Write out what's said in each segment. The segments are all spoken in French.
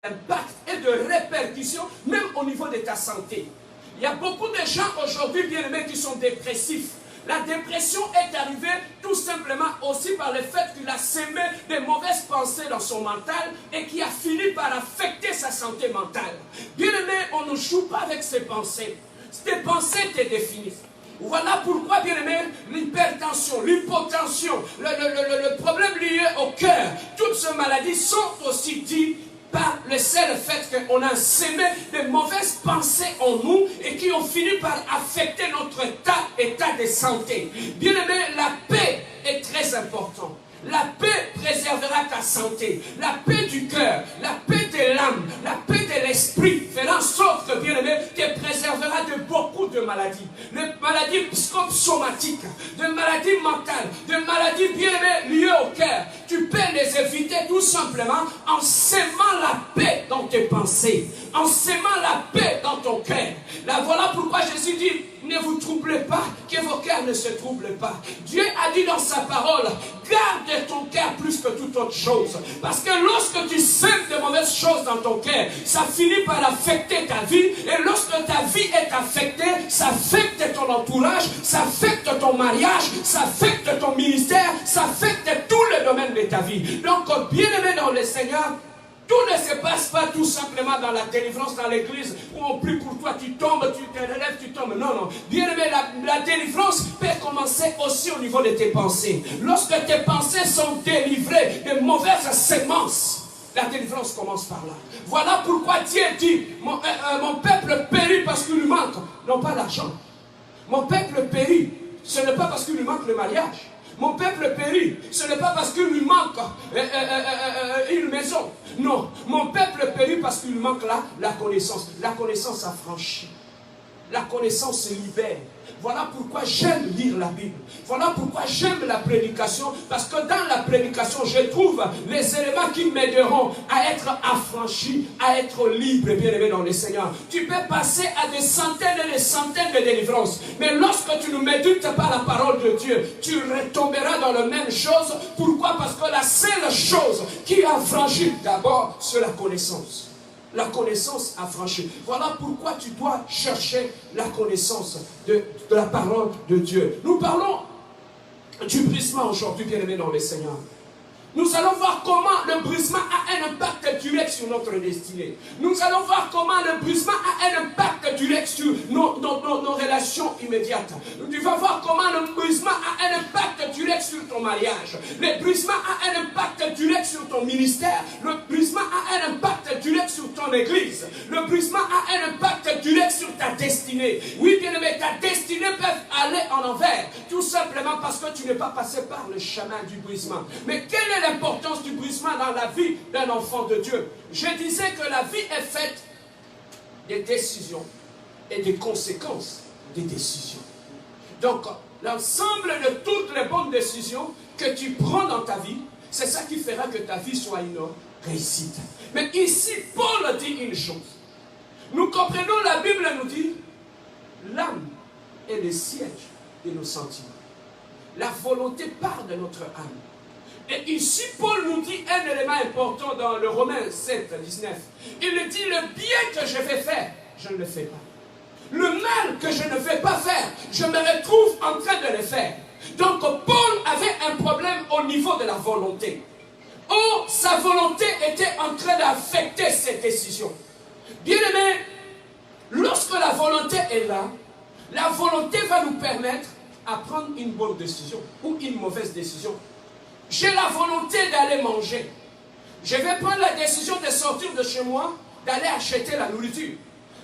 d'impact et de répercussions, même au niveau de ta santé. Il y a beaucoup de gens aujourd'hui, bien aimés, qui sont dépressifs. La dépression est arrivée tout simplement aussi par le fait qu'il a sémé des mauvaises pensées dans son mental et qui a fini par affecter sa santé mentale. Bien aimé, on ne joue pas avec ces pensées. Ces pensées te définissent. Voilà pourquoi, bien aimé, l'hypertension, l'hypotension, le problème lié au cœur, toutes ces maladies sont aussi dites par le seul fait qu'on a sémé de mauvaises pensées en nous et qui ont fini par affecter notre état de santé. Bien aimé, la paix est très importante. La paix préservera ta santé. La paix du cœur, la paix de l'âme, la paix de l'esprit fera en sorte que, bien aimé, te préservera de beaucoup de maladies. De maladies psychosomatiques, de maladies mentales, de maladies, bien aimé, liées au cœur. Tu peux les éviter tout simplement en sémant la paix dans tes pensées, en sémant la paix dans ton cœur. Là, voilà pourquoi Jésus dit, ne vous troublez pas, que vos cœurs ne se troublent pas. Dieu a dit dans sa parole, garde ton cœur plus que toute autre chose. Parce que lorsque tu sèmes de mauvaises choses dans ton cœur, ça finit par affecter ta vie. Et lorsque ta vie est affectée, ça affecte ton entourage, ça affecte ton mariage, ça affecte ton ministère, ça affecte tous les domaines de ta vie. Donc, bien aimé dans le Seigneur, tout ne se passe pas tout simplement dans la délivrance, dans l'église, où on prie pour toi, tu tombes, tu te relèves, tu tombes. Non, non. Bien aimé, la délivrance peut commencer aussi au niveau de tes pensées. Lorsque tes pensées sont délivrées de mauvaises sémences, la délivrance commence par là. Voilà pourquoi Dieu dit, mon peuple périt parce qu'il lui manque, non pas l'argent. Mon peuple périt, ce n'est pas parce qu'il lui manque le mariage. Mon peuple périt, ce n'est pas parce qu'il lui manque une maison. Non, mon peuple périt parce qu'il lui manque la connaissance. La connaissance affranchit. La connaissance libère. Voilà pourquoi j'aime lire la Bible. Voilà pourquoi j'aime la prédication. Parce que dans la prédication, je trouve les éléments qui m'aideront à être affranchi, à être libre, bien aimé dans le Seigneur. Tu peux passer à des centaines et des centaines de délivrances. Mais lorsque tu ne médites pas la parole de Dieu, tu retomberas dans la même chose. Pourquoi? Parce que la seule chose qui affranchit d'abord, c'est la connaissance. La connaissance affranchie. Voilà pourquoi tu dois chercher la connaissance de la parole de Dieu. Nous parlons du brisement aujourd'hui, bien aimé dans le Seigneur. Nous allons voir comment le brisement a un impact direct sur notre destinée. Nous allons voir comment le brisement a un impact direct sur nos relations immédiates. Tu vas voir comment le brisement a un impact direct sur ton mariage. Le brisement a un impact direct sur ton ministère. Le brisement a un impact direct sur ton église. Le brisement a un impact direct sur ta destinée. Oui, bien aimé, ta destinée peut aller en envers. Tout simplement parce que tu n'es pas passé par le chemin du brisement. Mais quelle est l'importance du brisement dans la vie d'un enfant de Dieu? Je disais que la vie est faite des décisions et des conséquences des décisions. Donc, l'ensemble de toutes les bonnes décisions que tu prends dans ta vie, c'est ça qui fera que ta vie soit une réussite. Mais ici, Paul dit une chose. Nous comprenons, la Bible nous dit, l'âme est le siège de nos sentiments. La volonté part de notre âme. Et ici, Paul nous dit un élément important dans le Romains 7, 19. Il dit, le bien que je vais faire, je ne le fais pas. Le mal que je ne vais pas faire, je me retrouve en train de le faire. Donc, Paul avait un problème au niveau de la volonté. Or, sa volonté était en train d'affecter ses décisions. Bien aimé, lorsque la volonté est là, la volonté va nous permettre à prendre une bonne décision ou une mauvaise décision. J'ai la volonté d'aller manger. Je vais prendre la décision de sortir de chez moi, d'aller acheter la nourriture.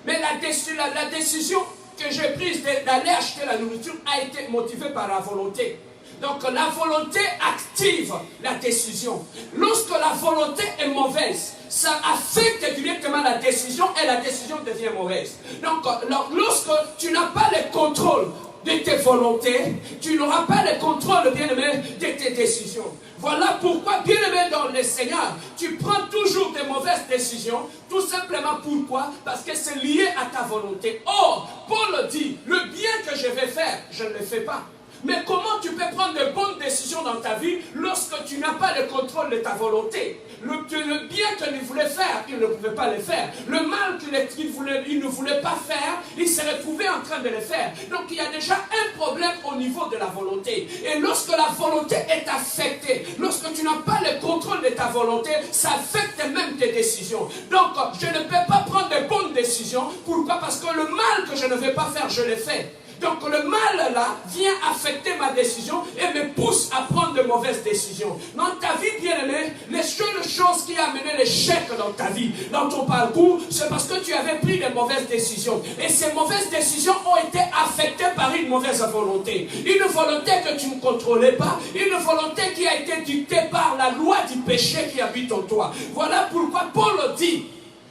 Mais la décision que j'ai prise d'aller acheter la nourriture a été motivée par la volonté. Donc la volonté active la décision. Lorsque la volonté est mauvaise, ça affecte directement la décision et la décision devient mauvaise. Donc lorsque tu n'as pas le contrôle de tes volontés, tu n'auras pas le contrôle, bien-aimé, de tes décisions. Voilà pourquoi, bien-aimé dans le Seigneur, tu prends toujours des mauvaises décisions, tout simplement pourquoi? Parce que c'est lié à ta volonté. Or, Paul dit, le bien que je vais faire, je ne le fais pas. Mais comment tu peux prendre de bonnes décisions dans ta vie lorsque tu n'as pas le contrôle de ta volonté? Le bien qu'il voulait faire, il ne pouvait pas le faire. Le mal qu'il ne voulait pas faire, il s'est retrouvé en train de le faire. Donc il y a déjà un problème au niveau de la volonté. Et lorsque la volonté est affectée, lorsque tu n'as pas le contrôle de ta volonté, ça affecte même tes décisions. Donc je ne peux pas prendre de bonnes décisions. Pourquoi? Parce que le mal que je ne vais pas faire, je le fais. Donc le mal là vient affecter ma décision et me pousse à prendre de mauvaises décisions. Dans ta vie, bien-aimé, les seules choses qui ont amené l'échec dans ta vie, dans ton parcours, c'est parce que tu avais pris de mauvaises décisions. Et ces mauvaises décisions ont été affectées par une mauvaise volonté. Une volonté que tu ne contrôlais pas, une volonté qui a été dictée par la loi du péché qui habite en toi. Voilà pourquoi Paul dit,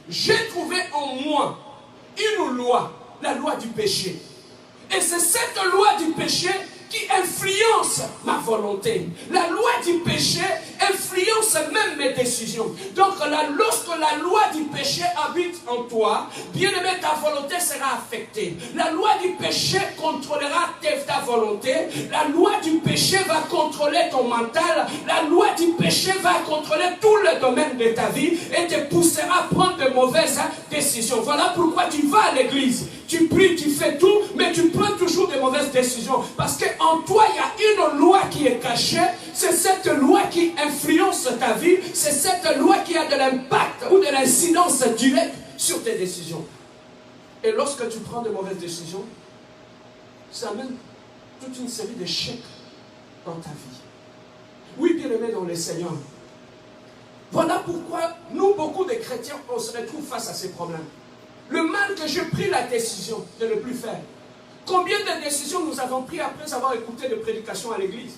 j'ai trouvé en moi une loi, la loi du péché. Et c'est cette loi du péché qui influence ma volonté. La loi du péché influence même mes décisions. Donc lorsque la loi du péché habite en toi, bien-aimé, ta volonté sera affectée. La loi du péché contrôlera ta volonté. La loi du péché va contrôler ton mental. La loi du péché va contrôler tout le domaine de ta vie et te poussera à prendre de mauvaises décisions. Voilà pourquoi tu vas à l'église. Tu pries, tu fais tout, mais tu prends toujours de mauvaises décisions. Parce qu'en toi, il y a une loi qui est cachée. C'est cette loi qui influence ta vie. C'est cette loi qui a de l'impact ou de l'incidence directe sur tes décisions. Et lorsque tu prends de mauvaises décisions, ça amène toute une série d'échecs dans ta vie. Oui, bien-aimé dans le Seigneur. Voilà pourquoi nous, beaucoup de chrétiens, on se retrouve face à ces problèmes. Le mal que j'ai pris la décision de ne plus faire. Combien de décisions nous avons prises après avoir écouté des prédications à l'église?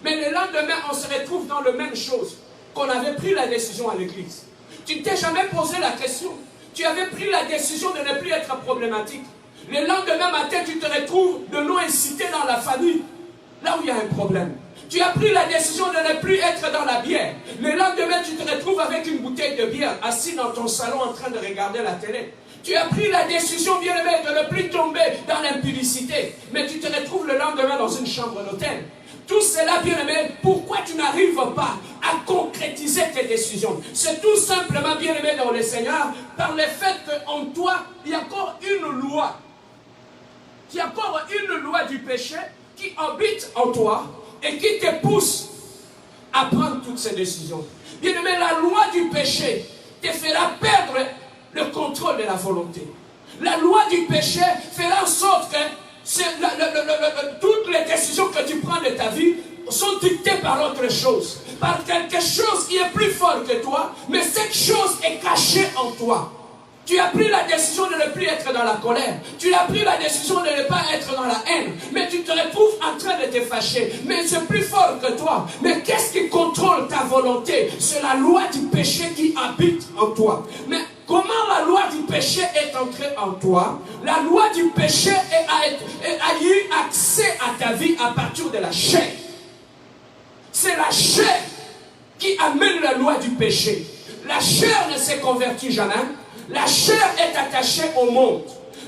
Mais le lendemain, on se retrouve dans la même chose qu'on avait pris la décision à l'église. Tu ne t'es jamais posé la question. Tu avais pris la décision de ne plus être problématique. Le lendemain matin, tu te retrouves de nous inciter dans la famille, là où il y a un problème. Tu as pris la décision de ne plus être dans la bière. Le lendemain, tu te retrouves avec une bouteille de bière, assis dans ton salon en train de regarder la télé. Tu as pris la décision, bien-aimé, de ne plus tomber dans l'impudicité. Mais tu te retrouves le lendemain dans une chambre d'hôtel. Tout cela, bien-aimé, pourquoi tu n'arrives pas à concrétiser tes décisions? C'est tout simplement, bien-aimé dans le Seigneur, par le fait qu'en toi, il y a encore une loi. Il y a encore une loi du péché qui habite en toi et qui te pousse à prendre toutes ces décisions. Bien-aimé, la loi du péché te fera perdre le contrôle de la volonté. La loi du péché fera en sorte que toutes les décisions que tu prends de ta vie sont dictées par autre chose. Par quelque chose qui est plus fort que toi, mais cette chose est cachée en toi. Tu as pris la décision de ne plus être dans la colère. Tu as pris la décision de ne pas être dans la haine. Mais tu te retrouves en train de te fâcher. Mais c'est plus fort que toi. Mais qu'est-ce qui contrôle ta volonté? C'est la loi du péché qui habite en toi. Mais comment la loi du péché est entrée en toi? La loi du péché a eu accès à ta vie à partir de la chair. C'est la chair qui amène la loi du péché. La chair ne s'est convertie jamais. La chair est attachée au monde.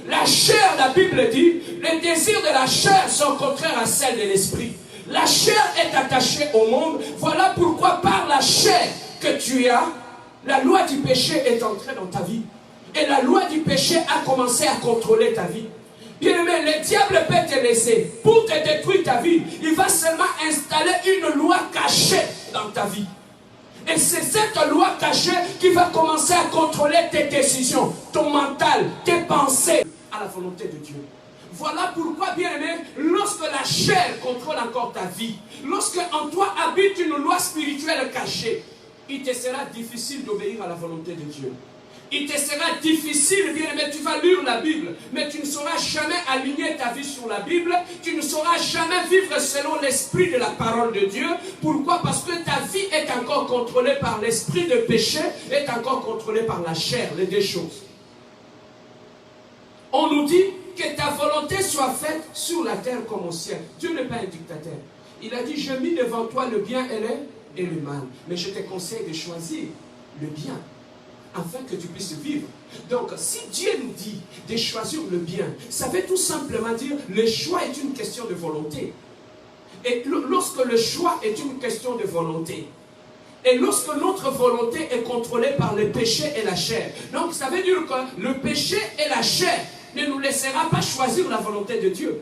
La chair, la Bible dit, les désirs de la chair sont contraires à celles de l'esprit. La chair est attachée au monde. Voilà pourquoi par la chair que tu as, la loi du péché est entrée dans ta vie. Et la loi du péché a commencé à contrôler ta vie. Bien aimé, le diable peut te laisser pour te détruire ta vie. Il va seulement installer une loi cachée dans ta vie. Et c'est cette loi cachée qui va commencer à contrôler tes décisions, ton mental, tes pensées à la volonté de Dieu. Voilà pourquoi, bien aimé, lorsque la chair contrôle encore ta vie, lorsque en toi habite une loi spirituelle cachée, il te sera difficile d'obéir à la volonté de Dieu. Il te sera difficile, bien aimé, tu vas lire la Bible, mais tu ne sauras jamais aligner ta vie sur la Bible, tu ne sauras jamais vivre selon l'esprit de la parole de Dieu. Pourquoi? Parce que ta vie est encore contrôlée par l'esprit de péché, est encore contrôlée par la chair, les deux choses. On nous dit que ta volonté soit faite sur la terre comme au ciel. Dieu n'est pas un dictateur. Il a dit, je mis devant toi le bien et le mal, mais je te conseille de choisir le bien, afin que tu puisses vivre. Donc, si Dieu nous dit de choisir le bien, ça veut tout simplement dire, le choix est une question de volonté. Et lorsque le choix est une question de volonté, et lorsque notre volonté est contrôlée par le péché et la chair, donc ça veut dire que le péché et la chair ne nous laissera pas choisir la volonté de Dieu.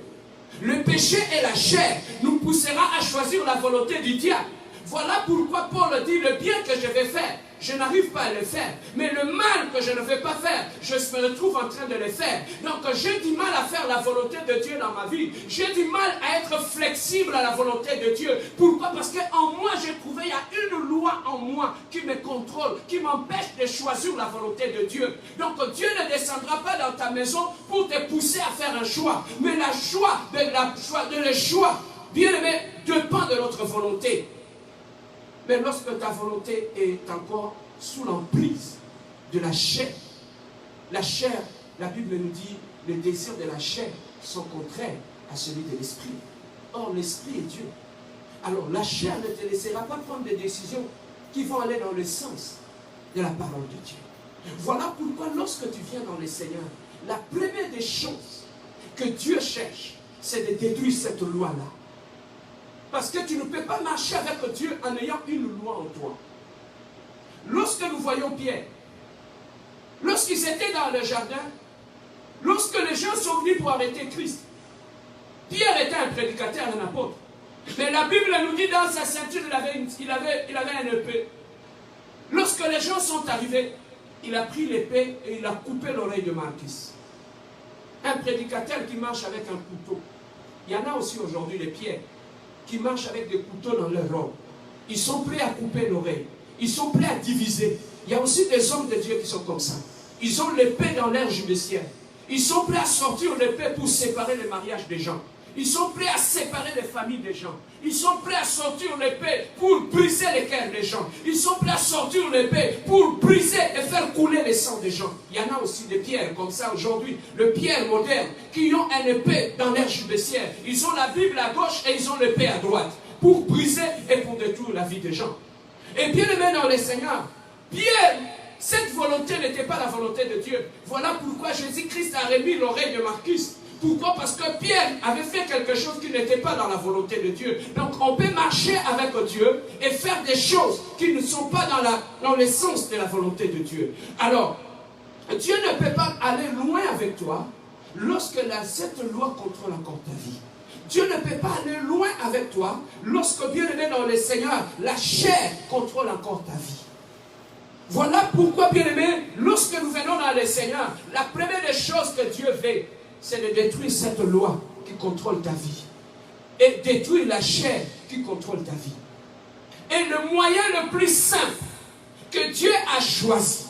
Le péché et la chair nous poussera à choisir la volonté du diable. Voilà pourquoi Paul dit, le bien que je vais faire, je n'arrive pas à le faire. Mais le mal que je ne vais pas faire, je me retrouve en train de le faire. Donc j'ai du mal à faire la volonté de Dieu dans ma vie. J'ai du mal à être flexible à la volonté de Dieu. Pourquoi? Parce qu'en moi, j'ai trouvé, il y a une loi en moi qui me contrôle, qui m'empêche de choisir la volonté de Dieu. Donc Dieu ne descendra pas dans ta maison pour te pousser à faire un choix. Mais le choix, bien aimé, dépend de notre volonté. Mais lorsque ta volonté est encore sous l'emprise de la chair, la Bible nous dit, les désirs de la chair sont contraires à celui de l'esprit. Or, l'esprit est Dieu. Alors, la chair ne te laissera pas prendre des décisions qui vont aller dans le sens de la parole de Dieu. Voilà pourquoi, lorsque tu viens dans le Seigneur, la première des choses que Dieu cherche, c'est de détruire cette loi-là. Parce que tu ne peux pas marcher avec Dieu en ayant une loi en toi. Lorsque nous voyons Pierre, lorsqu'ils étaient dans le jardin, lorsque les gens sont venus pour arrêter Christ, Pierre était un prédicateur, un apôtre. Mais la Bible nous dit dans sa ceinture, il avait un épée. Lorsque les gens sont arrivés, il a pris l'épée et il a coupé l'oreille de Malchus. Un prédicateur qui marche avec un couteau. Il y en a aussi aujourd'hui, les Pierres, qui marchent avec des couteaux dans leur robe. Ils sont prêts à couper l'oreille. Ils sont prêts à diviser. Il y a aussi des hommes de Dieu qui sont comme ça. Ils ont l'épée dans l'air judiciaire. Ils sont prêts à sortir l'épée pour séparer les mariages des gens. Ils sont prêts à séparer les familles des gens. Ils sont prêts à sortir l'épée pour briser les cœurs des gens. Ils sont prêts à sortir l'épée pour briser et faire couler le sang des gens. Il y en a aussi des pierres comme ça aujourd'hui, le pierre moderne, qui ont une épée dans l'air judiciaire. Ils ont la Bible à gauche et ils ont l'épée à droite pour briser et pour détruire la vie des gens. Et bien aimé dans le Seigneur, Pierre, cette volonté n'était pas la volonté de Dieu. Voilà pourquoi Jésus-Christ a remis l'oreille de Malchus. Pourquoi? Parce que Pierre avait fait quelque chose qui n'était pas dans la volonté de Dieu. Donc on peut marcher avec Dieu et faire des choses qui ne sont pas dans le sens de la volonté de Dieu. Alors, Dieu ne peut pas aller loin avec toi lorsque cette loi contrôle encore ta vie. Dieu ne peut pas aller loin avec toi lorsque, bien aimé dans le Seigneur, la chair contrôle encore ta vie. Voilà pourquoi, bien aimé, lorsque nous venons dans le Seigneur, la première des choses que Dieu fait, c'est de détruire cette loi qui contrôle ta vie. Et détruire la chair qui contrôle ta vie. Et le moyen le plus simple que Dieu a choisi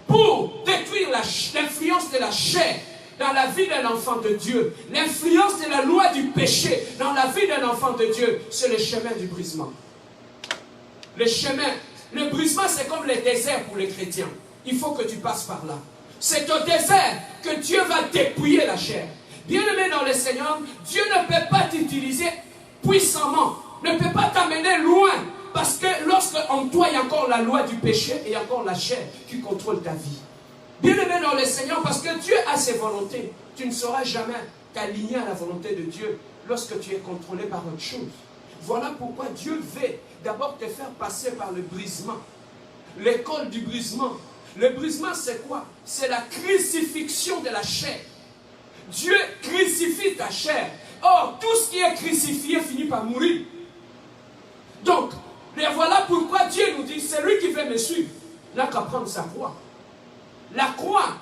pour détruire l'influence de la chair dans la vie d'un enfant de Dieu, l'influence de la loi du péché dans la vie d'un enfant de Dieu, c'est le chemin du brisement. Le brisement, c'est comme le désert pour les chrétiens. Il faut que tu passes par là. C'est au désert que Dieu va dépouiller la chair. Bien-aimé dans le Seigneur, Dieu ne peut pas t'utiliser puissamment, ne peut pas t'amener loin, parce que lorsque en toi il y a encore la loi du péché et il y a encore la chair qui contrôle ta vie. Bien-aimé dans le Seigneur, parce que Dieu a ses volontés, tu ne sauras jamais t'aligner à la volonté de Dieu lorsque tu es contrôlé par autre chose. Voilà pourquoi Dieu veut d'abord te faire passer par le brisement, l'école du brisement. Le brisement, c'est quoi? C'est la crucifixion de la chair. Dieu crucifie ta chair. Or, tout ce qui est crucifié finit par mourir. Donc, voilà pourquoi Dieu nous dit, celui qui veut me suivre n'a qu'à prendre sa croix. La croix,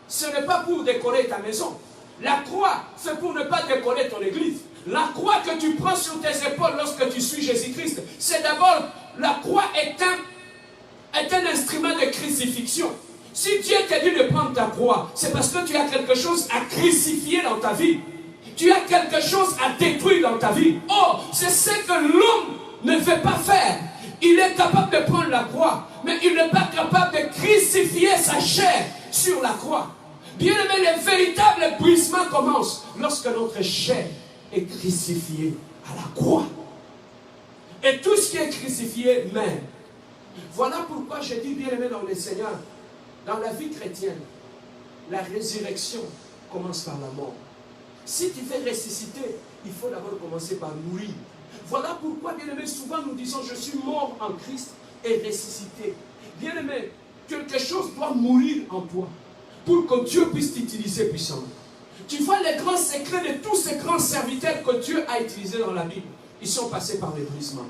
ce n'est pas pour décorer ta maison. La croix, c'est pour ne pas décorer ton église. La croix que tu prends sur tes épaules lorsque tu suis Jésus-Christ, c'est d'abord, la croix est un instrument de crucifixion. Si Dieu t'a dit de prendre ta croix, c'est parce que tu as quelque chose à crucifier dans ta vie. Tu as quelque chose à détruire dans ta vie. Oh, c'est ce que l'homme ne veut pas faire. Il est capable de prendre la croix, mais il n'est pas capable de crucifier sa chair sur la croix. Bien aimé, le véritable brisement commence lorsque notre chair est crucifiée à la croix. Et tout ce qui est crucifié meurt. Voilà pourquoi je dis, bien aimé dans le Seigneur, dans la vie chrétienne, la résurrection commence par la mort. Si tu veux ressusciter, il faut d'abord commencer par mourir. Voilà pourquoi, bien-aimés, souvent nous disons, je suis mort en Christ et ressuscité. Bien-aimé, quelque chose doit mourir en toi pour que Dieu puisse t'utiliser puissamment. Tu vois les grands secrets de tous ces grands serviteurs que Dieu a utilisés dans la Bible. Ils sont passés par les brisements.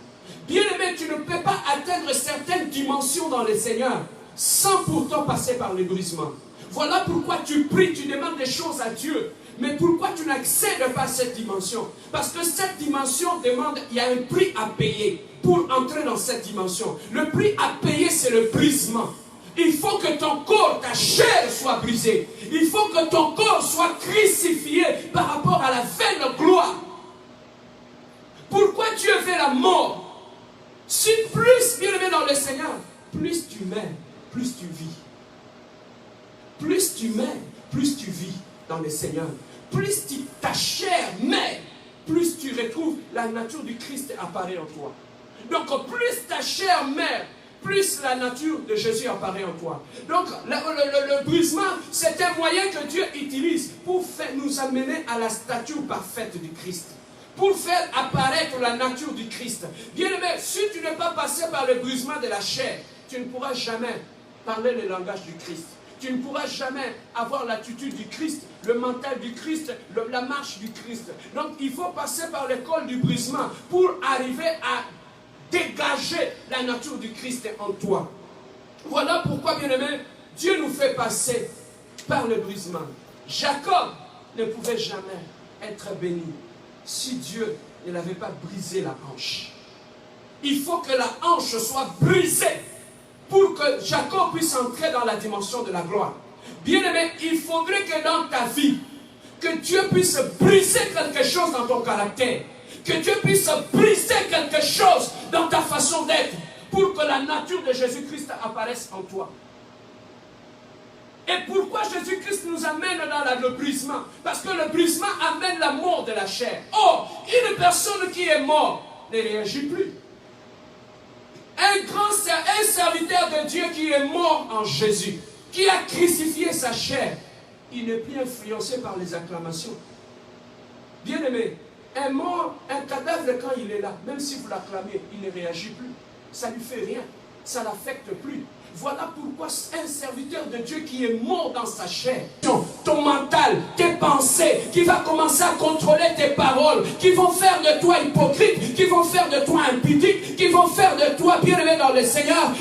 Bien-aimé, tu ne peux pas atteindre certaines dimensions dans le Seigneur sans pourtant passer par les brisements. Voilà pourquoi tu pries, tu demandes des choses à Dieu. Mais pourquoi tu n'accèdes pas à cette dimension? Parce que cette dimension demande, il y a un prix à payer pour entrer dans cette dimension. Le prix à payer, c'est le brisement. Il faut que ton corps, ta chair soit brisée. Il faut que ton corps soit crucifié par rapport à la vaine gloire. Pourquoi Dieu veut la mort? Si plus, bien aimé dans le Seigneur, plus tu meurs, plus tu vis. Plus tu meurs, plus tu vis dans le Seigneur. Plus ta chair meurt, plus tu retrouves la nature du Christ apparaît en toi. Donc plus ta chair meurt, plus la nature de Jésus apparaît en toi. Donc le brisement, c'est un moyen que Dieu utilise pour nous amener à la stature parfaite du Christ. Pour faire apparaître la nature du Christ. Bien aimé, si tu n'es pas passé par le brisement de la chair, tu ne pourras jamais parler le langage du Christ. Tu ne pourras jamais avoir l'attitude du Christ, le mental du Christ, la marche du Christ. Donc il faut passer par l'école du brisement pour arriver à dégager la nature du Christ en toi. Voilà pourquoi, bien aimé, Dieu nous fait passer par le brisement. Jacob ne pouvait jamais être béni si Dieu ne l'avait pas brisé la hanche. Il faut que la hanche soit brisée pour que Jacob puisse entrer dans la dimension de la gloire. Bien-aimé, il faudrait que dans ta vie, que Dieu puisse briser quelque chose dans ton caractère. Que Dieu puisse briser quelque chose dans ta façon d'être pour que la nature de Jésus-Christ apparaisse en toi. Et pourquoi Jésus-Christ nous amène dans le brisement? Parce que le brisement amène la mort de la chair. Or, une personne qui est morte ne réagit plus. Un serviteur de Dieu qui est mort en Jésus, qui a crucifié sa chair, il n'est plus influencé par les acclamations. Bien-aimé, un mort, un cadavre, quand il est là, même si vous l'acclamez, il ne réagit plus. Ça ne lui fait rien, ça ne l'affecte plus. Voilà pourquoi un serviteur de Dieu qui est mort dans sa chair, ton mental, tes pensées, qui va commencer à contrôler tes paroles, qui vont faire de toi hypocrite, qui vont faire de toi impudique, qui vont faire de toi bien-aimé dans le Seigneur,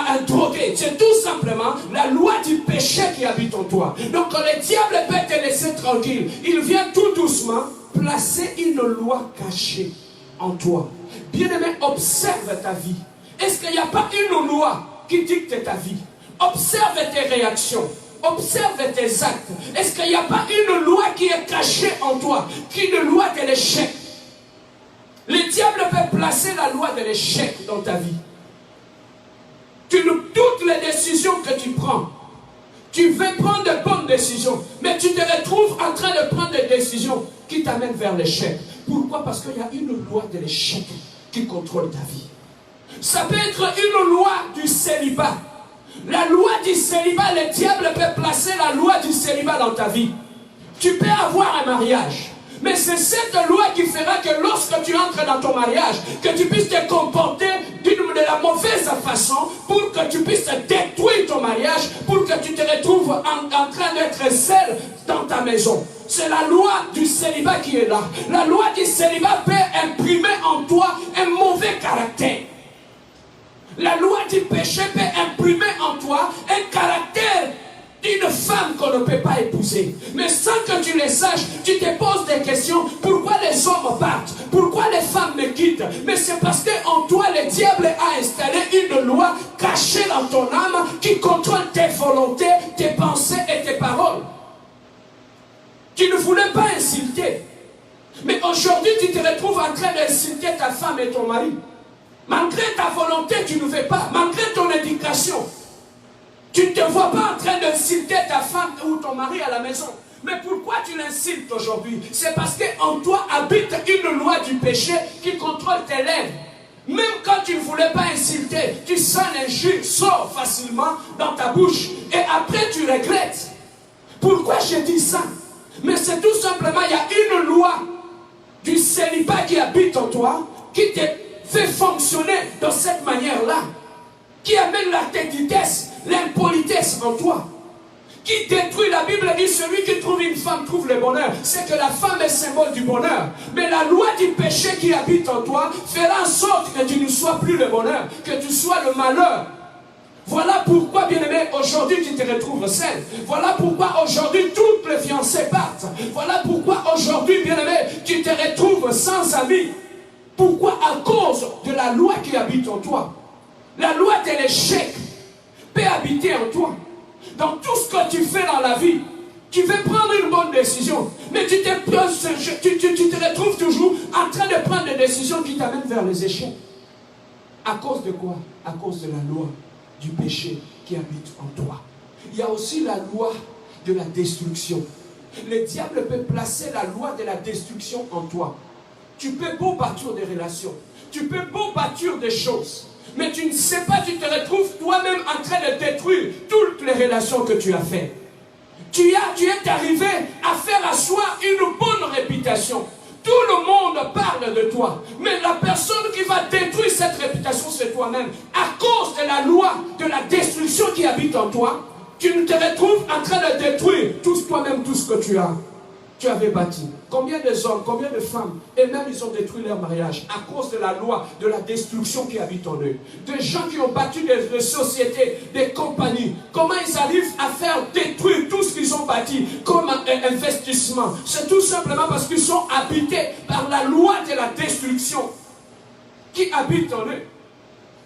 un drogué. C'est tout simplement la loi du péché qui habite en toi. Donc le diable peut te laisser tranquille. Il vient tout doucement placer une loi cachée en toi. Bien-aimé, observe ta vie. Est-ce qu'il n'y a pas une loi qui dicte ta vie? Observe tes réactions, observe tes actes. Est-ce qu'il n'y a pas une loi qui est cachée en toi, qui est une loi de l'échec? Le diable peut placer la loi de l'échec dans ta vie. Toutes les décisions que tu prends, tu veux prendre de bonnes décisions, mais tu te retrouves en train de prendre des décisions qui t'amènent vers l'échec. Pourquoi? Parce qu'il y a une loi de l'échec qui contrôle ta vie. Ça peut être une loi du célibat. La loi du célibat, le diable peut placer la loi du célibat dans ta vie. Tu peux avoir un mariage, mais c'est cette loi qui fera que lorsque tu entres dans ton mariage, que tu puisses te comporter de la mauvaise façon pour que tu puisses détruire ton mariage, pour que tu te retrouves en train d'être seul dans ta maison. C'est la loi du célibat qui est là. La loi du célibat peut imprimer en toi un mauvais caractère. La loi du péché peut imprimer en toi un caractère d'une femme qu'on ne peut pas épouser. Mais sans que tu le saches, tu te poses des questions. Pourquoi les hommes partent? Pourquoi les femmes me quittent? Mais c'est parce qu'en toi, le diable a installé une loi cachée dans ton âme qui contrôle tes volontés, tes pensées et tes paroles. Tu ne voulais pas insulter. Mais aujourd'hui, tu te retrouves en train d'insulter ta femme et ton mari. Malgré ta volonté, tu ne veux pas. Malgré ton éducation, tu ne te vois pas en train d'insulter ta femme ou ton mari à la maison. Mais pourquoi tu l'insultes aujourd'hui? C'est parce qu'en toi habite une loi du péché qui contrôle tes lèvres. Même quand tu ne voulais pas insulter, tu sens l'injure sort facilement dans ta bouche. Et après tu regrettes. Pourquoi je dis ça? Mais c'est tout simplement, il y a une loi du célibat qui habite en toi, qui te fait fonctionner de cette manière-là, qui amène la tétitesse, l'impolitesse en toi, qui détruit. La Bible dit celui qui trouve une femme trouve le bonheur. C'est que la femme est symbole du bonheur. Mais la loi du péché qui habite en toi fera en sorte que tu ne sois plus le bonheur, que tu sois le malheur. Voilà pourquoi, bien-aimé, aujourd'hui tu te retrouves seul. Voilà pourquoi aujourd'hui toutes les fiancées partent. Voilà pourquoi aujourd'hui, bien-aimé, tu te retrouves sans amis. Pourquoi? À cause de la loi qui habite en toi. La loi de l'échec peut habiter en toi. Dans tout ce que tu fais dans la vie, tu veux prendre une bonne décision, mais tu te retrouves toujours en train de prendre des décisions qui t'amènent vers les échecs. À cause de quoi? À cause de la loi du péché qui habite en toi. Il y a aussi la loi de la destruction. Le diable peut placer la loi de la destruction en toi. Tu peux beau bâtir des relations, tu peux beau bâtir des choses, mais tu ne sais pas, tu te retrouves toi-même en train de détruire toutes les relations que tu as faites. Tu es arrivé à faire asseoir une bonne réputation. Tout le monde parle de toi, mais la personne qui va détruire cette réputation, c'est toi-même. À cause de la loi de la destruction qui habite en toi, tu te retrouves en train de détruire toi-même tout ce que tu avais bâti. Combien de hommes, combien de femmes, et même ils ont détruit leur mariage à cause de la loi de la destruction qui habite en eux. Des gens qui ont bâti des sociétés, des compagnies. Comment ils arrivent à faire détruire tout ce qu'ils ont bâti comme un investissement? C'est tout simplement parce qu'ils sont habités par la loi de la destruction qui habite en eux.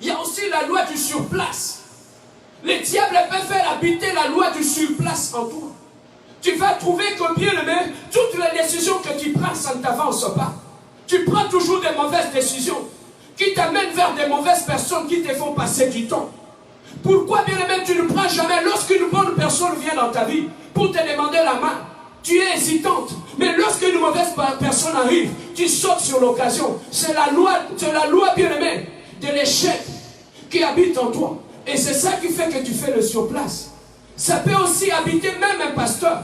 Il y a aussi la loi du surplace. Les diables peuvent faire habiter la loi du surplace en toi. Tu vas trouver que, bien aimé, toutes les décisions que tu prends, ça ne t'avance pas. Tu prends toujours des mauvaises décisions qui t'amènent vers des mauvaises personnes qui te font passer du temps. Pourquoi, bien aimé, tu ne prends jamais, lorsqu'une bonne personne vient dans ta vie pour te demander la main, tu es hésitante. Mais lorsqu'une mauvaise personne arrive, tu sautes sur l'occasion. C'est la loi, bien aimé, de l'échec qui habite en toi. Et c'est ça qui fait que tu fais le surplace. Ça peut aussi habiter même un pasteur.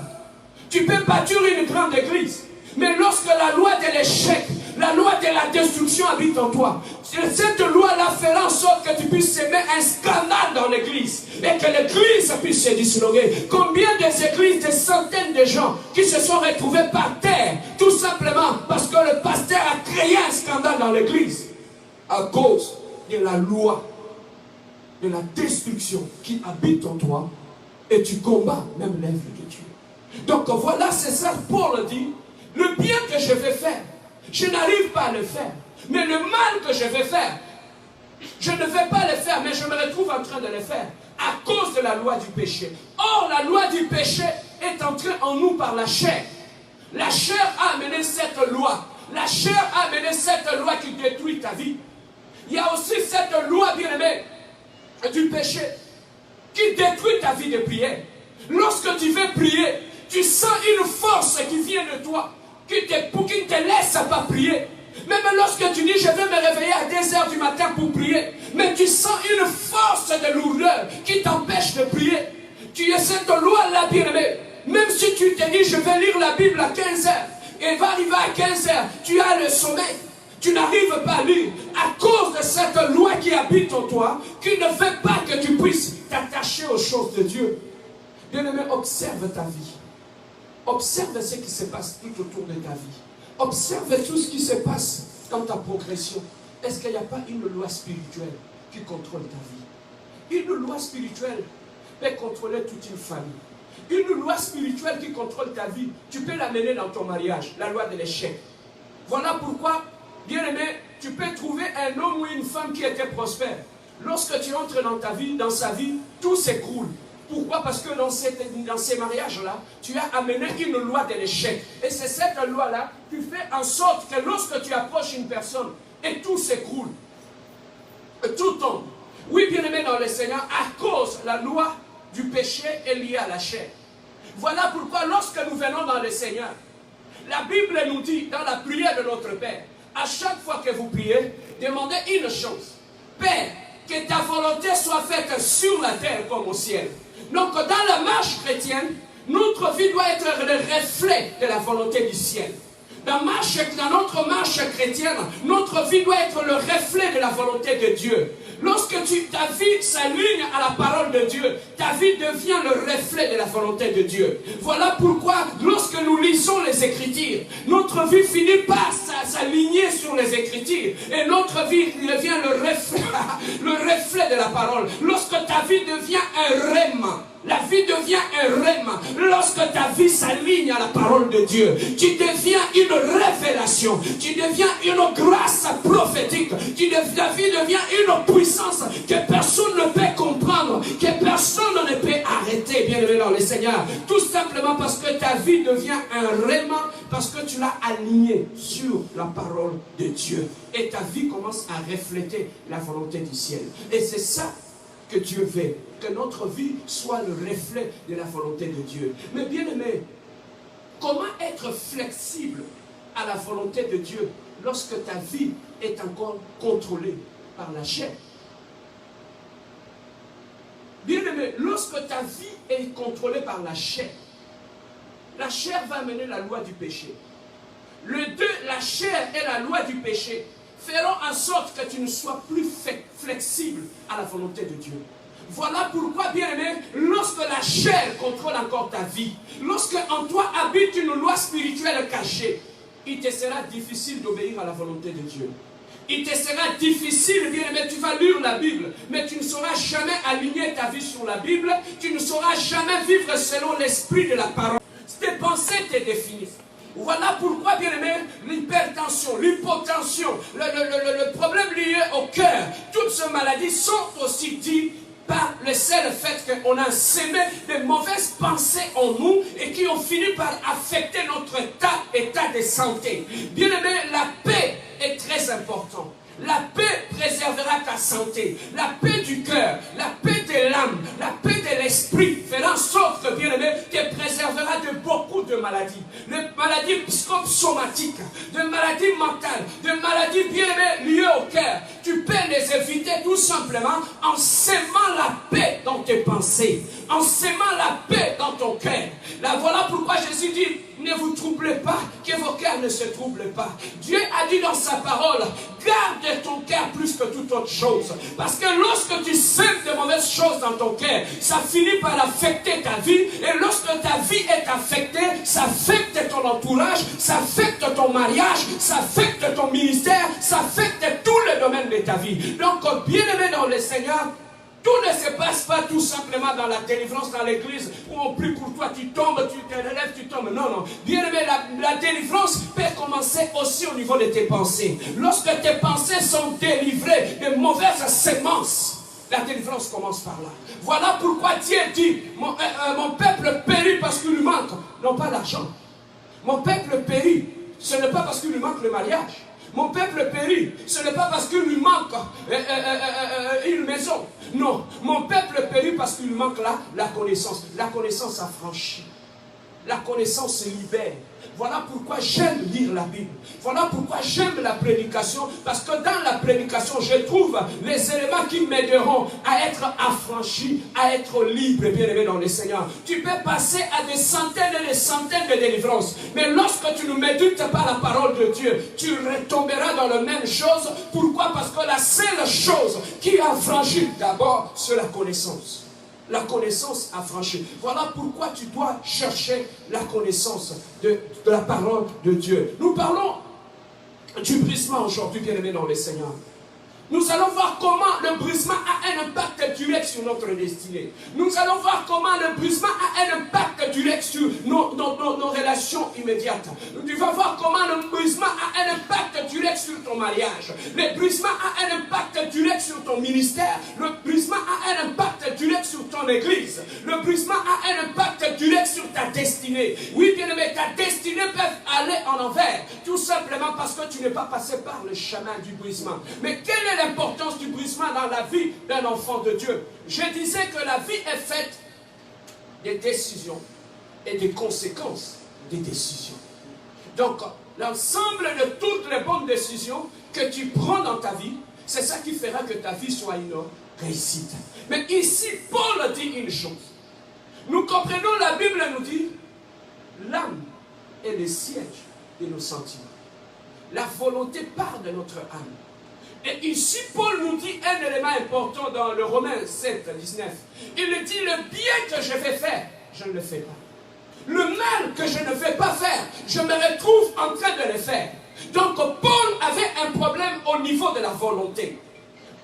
Tu peux bâtir une grande église. Mais lorsque la loi de l'échec, la loi de la destruction habite en toi, cette loi-là fera en sorte que tu puisses aimer un scandale dans l'église. Et que l'église puisse se disloquer. Combien d'églises, des centaines de gens qui se sont retrouvés par terre, tout simplement parce que le pasteur a créé un scandale dans l'église. À cause de la loi de la destruction qui habite en toi. Et tu combats même l'œuvre de Dieu. Donc voilà, c'est ça, Paul dit, le bien que je vais faire, je n'arrive pas à le faire. Mais le mal que je vais faire, je ne vais pas le faire, mais je me retrouve en train de le faire. À cause de la loi du péché. Or, la loi du péché est entrée en nous par la chair. La chair a amené cette loi. La chair a amené cette loi qui détruit ta vie. Il y a aussi cette loi, bien-aimée, du péché, qui détruit ta vie de prière. Lorsque tu veux prier, tu sens une force qui vient de toi, qui ne te laisse pas prier. Même lorsque tu dis, je vais me réveiller à 2 heures du matin pour prier, mais tu sens une force de lourdeur qui t'empêche de prier. Tu es cette loi-là, bien-aimé. Même si tu te dis, je vais lire la Bible à 15 heures, et va arriver à 15 heures, tu as le sommeil. Tu n'arrives pas à lire à cause de cette loi qui habite en toi, qui ne fait pas que tu puisses t'attacher aux choses de Dieu. Bien-aimé, observe ta vie. Observe ce qui se passe tout autour de ta vie. Observe tout ce qui se passe dans ta progression. Est-ce qu'il n'y a pas une loi spirituelle qui contrôle ta vie? Une loi spirituelle peut contrôler toute une famille. Une loi spirituelle qui contrôle ta vie, tu peux l'amener dans ton mariage, la loi de l'échec. Voilà pourquoi, bien-aimé, tu peux trouver un homme ou une femme qui était prospère. Lorsque tu entres dans ta vie, dans sa vie, tout s'écroule. Pourquoi? Parce que dans ces mariages-là, tu as amené une loi de l'échec. Et c'est cette loi-là qui fait en sorte que lorsque tu approches une personne, et tout s'écroule, tout tombe. Oui, bien-aimé dans le Seigneur, à cause de la loi du péché est liée à la chair. Voilà pourquoi lorsque nous venons dans le Seigneur, la Bible nous dit dans la prière de notre Père, à chaque fois que vous priez, demandez une chose. Père, que ta volonté soit faite sur la terre comme au ciel. Donc dans la marche chrétienne, notre vie doit être le reflet de la volonté du ciel. Dans notre marche chrétienne, notre vie doit être le reflet de la volonté de Dieu. Lorsque ta vie s'aligne à la parole de Dieu, ta vie devient le reflet de la volonté de Dieu. Voilà pourquoi, lorsque nous lisons les Écritures, notre vie finit par s'aligner sur les Écritures. Et notre vie devient le reflet de la parole. Lorsque ta vie devient un rhéma, la vie devient un rhéma. Lorsque ta vie s'aligne à la parole de Dieu, tu deviens une révélation. Tu deviens une grâce prophétique. Ta vie devient une puissance que personne ne peut comprendre, que personne ne peut arrêter, bien aimé dans le Seigneur. Tout simplement parce que ta vie devient un rhéma, parce que tu l'as aligné sur la parole de Dieu. Et ta vie commence à refléter la volonté du ciel. Et c'est ça que Dieu veut, que notre vie soit le reflet de la volonté de Dieu. Mais bien aimé, comment être flexible à la volonté de Dieu lorsque ta vie est encore contrôlée par la chair? Bien aimé, lorsque ta vie est contrôlée par la chair va mener la loi du péché. La chair et la loi du péché feront en sorte que tu ne sois plus flexible à la volonté de Dieu. Voilà pourquoi, bien aimé, lorsque la chair contrôle encore ta vie, lorsque en toi habite une loi spirituelle cachée, il te sera difficile d'obéir à la volonté de Dieu. Il te sera difficile, bien aimé, tu vas lire la Bible, mais tu ne sauras jamais aligner ta vie sur la Bible, tu ne sauras jamais vivre selon l'esprit de la parole. Tes pensées te définissent. Voilà pourquoi, bien aimé, l'hypertension, l'hypotension, le problème lié au cœur, toutes ces maladies sont aussi dites par le seul fait qu'on a sémé de mauvaises pensées en nous et qui ont fini par affecter notre état de santé. Bien aimé, la paix est très importante. La paix préservera ta santé. La paix du cœur, la paix de l'âme, la paix de l'esprit fera en sorte que, bien aimé, te préservera de beaucoup de maladies. De maladies psychosomatiques, de maladies mentales, de maladies, bien aimé, liées au cœur. Tu peux les éviter tout simplement en sémant la paix dans tes pensées, en sémant la paix dans ton cœur. Là, voilà pourquoi Jésus dit, ne vous troublez pas, que vos cœurs ne se troublent pas. Dieu a dit dans sa parole, garde ton cœur plus que toute autre chose. Parce que lorsque tu sèmes de mauvaises choses dans ton cœur, ça finit par affecter ta vie. Et lorsque ta vie est affectée, ça affecte ton entourage, ça affecte ton mariage, ça affecte ton ministère, ça affecte tous les domaines de ta vie. Donc, bien aimé dans le Seigneur, tout ne se passe pas tout simplement dans la délivrance, dans l'église, où on prie pour toi, tu tombes, tu te relèves, tu tombes. Non, non. Bien aimé, la délivrance peut commencer aussi au niveau de tes pensées. Lorsque tes pensées sont délivrées de mauvaises semences, la délivrance commence par là. Voilà pourquoi Dieu dit, mon peuple périt parce qu'il lui manque, non pas l'argent. Mon peuple périt, ce n'est pas parce qu'il lui manque le mariage. Mon peuple périt, ce n'est pas parce qu'il lui manque une maison. Non, mon peuple périt parce qu'il lui manque la connaissance. La connaissance affranchit. La connaissance libère. Voilà pourquoi j'aime lire la Bible. Voilà pourquoi j'aime la prédication. Parce que dans la prédication, je trouve les éléments qui m'aideront à être affranchi, à être libre, bien aimé dans le Seigneur. Tu peux passer à des centaines et des centaines de délivrances. Mais lorsque tu ne médites pas la parole de Dieu, tu retomberas dans la même chose. Pourquoi? Parce que la seule chose qui affranchit d'abord, c'est la connaissance. La connaissance affranchie. Voilà pourquoi tu dois chercher la connaissance de la parole de Dieu. Nous parlons du brisement aujourd'hui, bien aimé dans le Seigneur. Nous allons voir comment le brisement a un impact direct sur notre destinée. Nous allons voir comment le brisement a un impact direct sur nos relations immédiates. Tu vas voir comment le brisement a un impact direct sur ton mariage. Le brisement a un impact direct sur ton ministère. Le brisement a un impact direct sur ton église. Le brisement a un impact direct sur ta destinée. Oui, bien aimé, ta destinée peut aller en envers. Tout simplement parce que tu n'es pas passé par le chemin du brisement. Mais quelle est l'importance du brisement dans la vie d'un enfant de Dieu? Je disais que la vie est faite des décisions et des conséquences des décisions. Donc, l'ensemble de toutes les bonnes décisions que tu prends dans ta vie, c'est ça qui fera que ta vie soit une réussite. Mais ici, Paul dit une chose. Nous comprenons, la Bible nous dit, l'âme est le siège de nos sentiments. La volonté part de notre âme. Et ici, Paul nous dit un élément important dans le Romains 7, 19. Il dit, le bien que je vais faire, je ne le fais pas. Le mal que je ne vais pas faire, je me retrouve en train de le faire. Donc, Paul avait un problème au niveau de la volonté.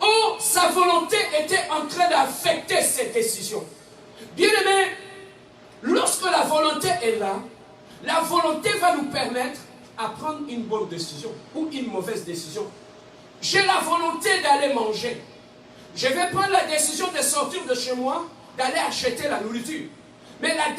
Or, sa volonté était en train d'affecter ses décisions. Bien-aimés, lorsque la volonté est là, la volonté va nous permettre à prendre une bonne décision ou une mauvaise décision. J'ai la volonté d'aller manger. Je vais prendre la décision de sortir de chez moi, d'aller acheter la nourriture. Mais la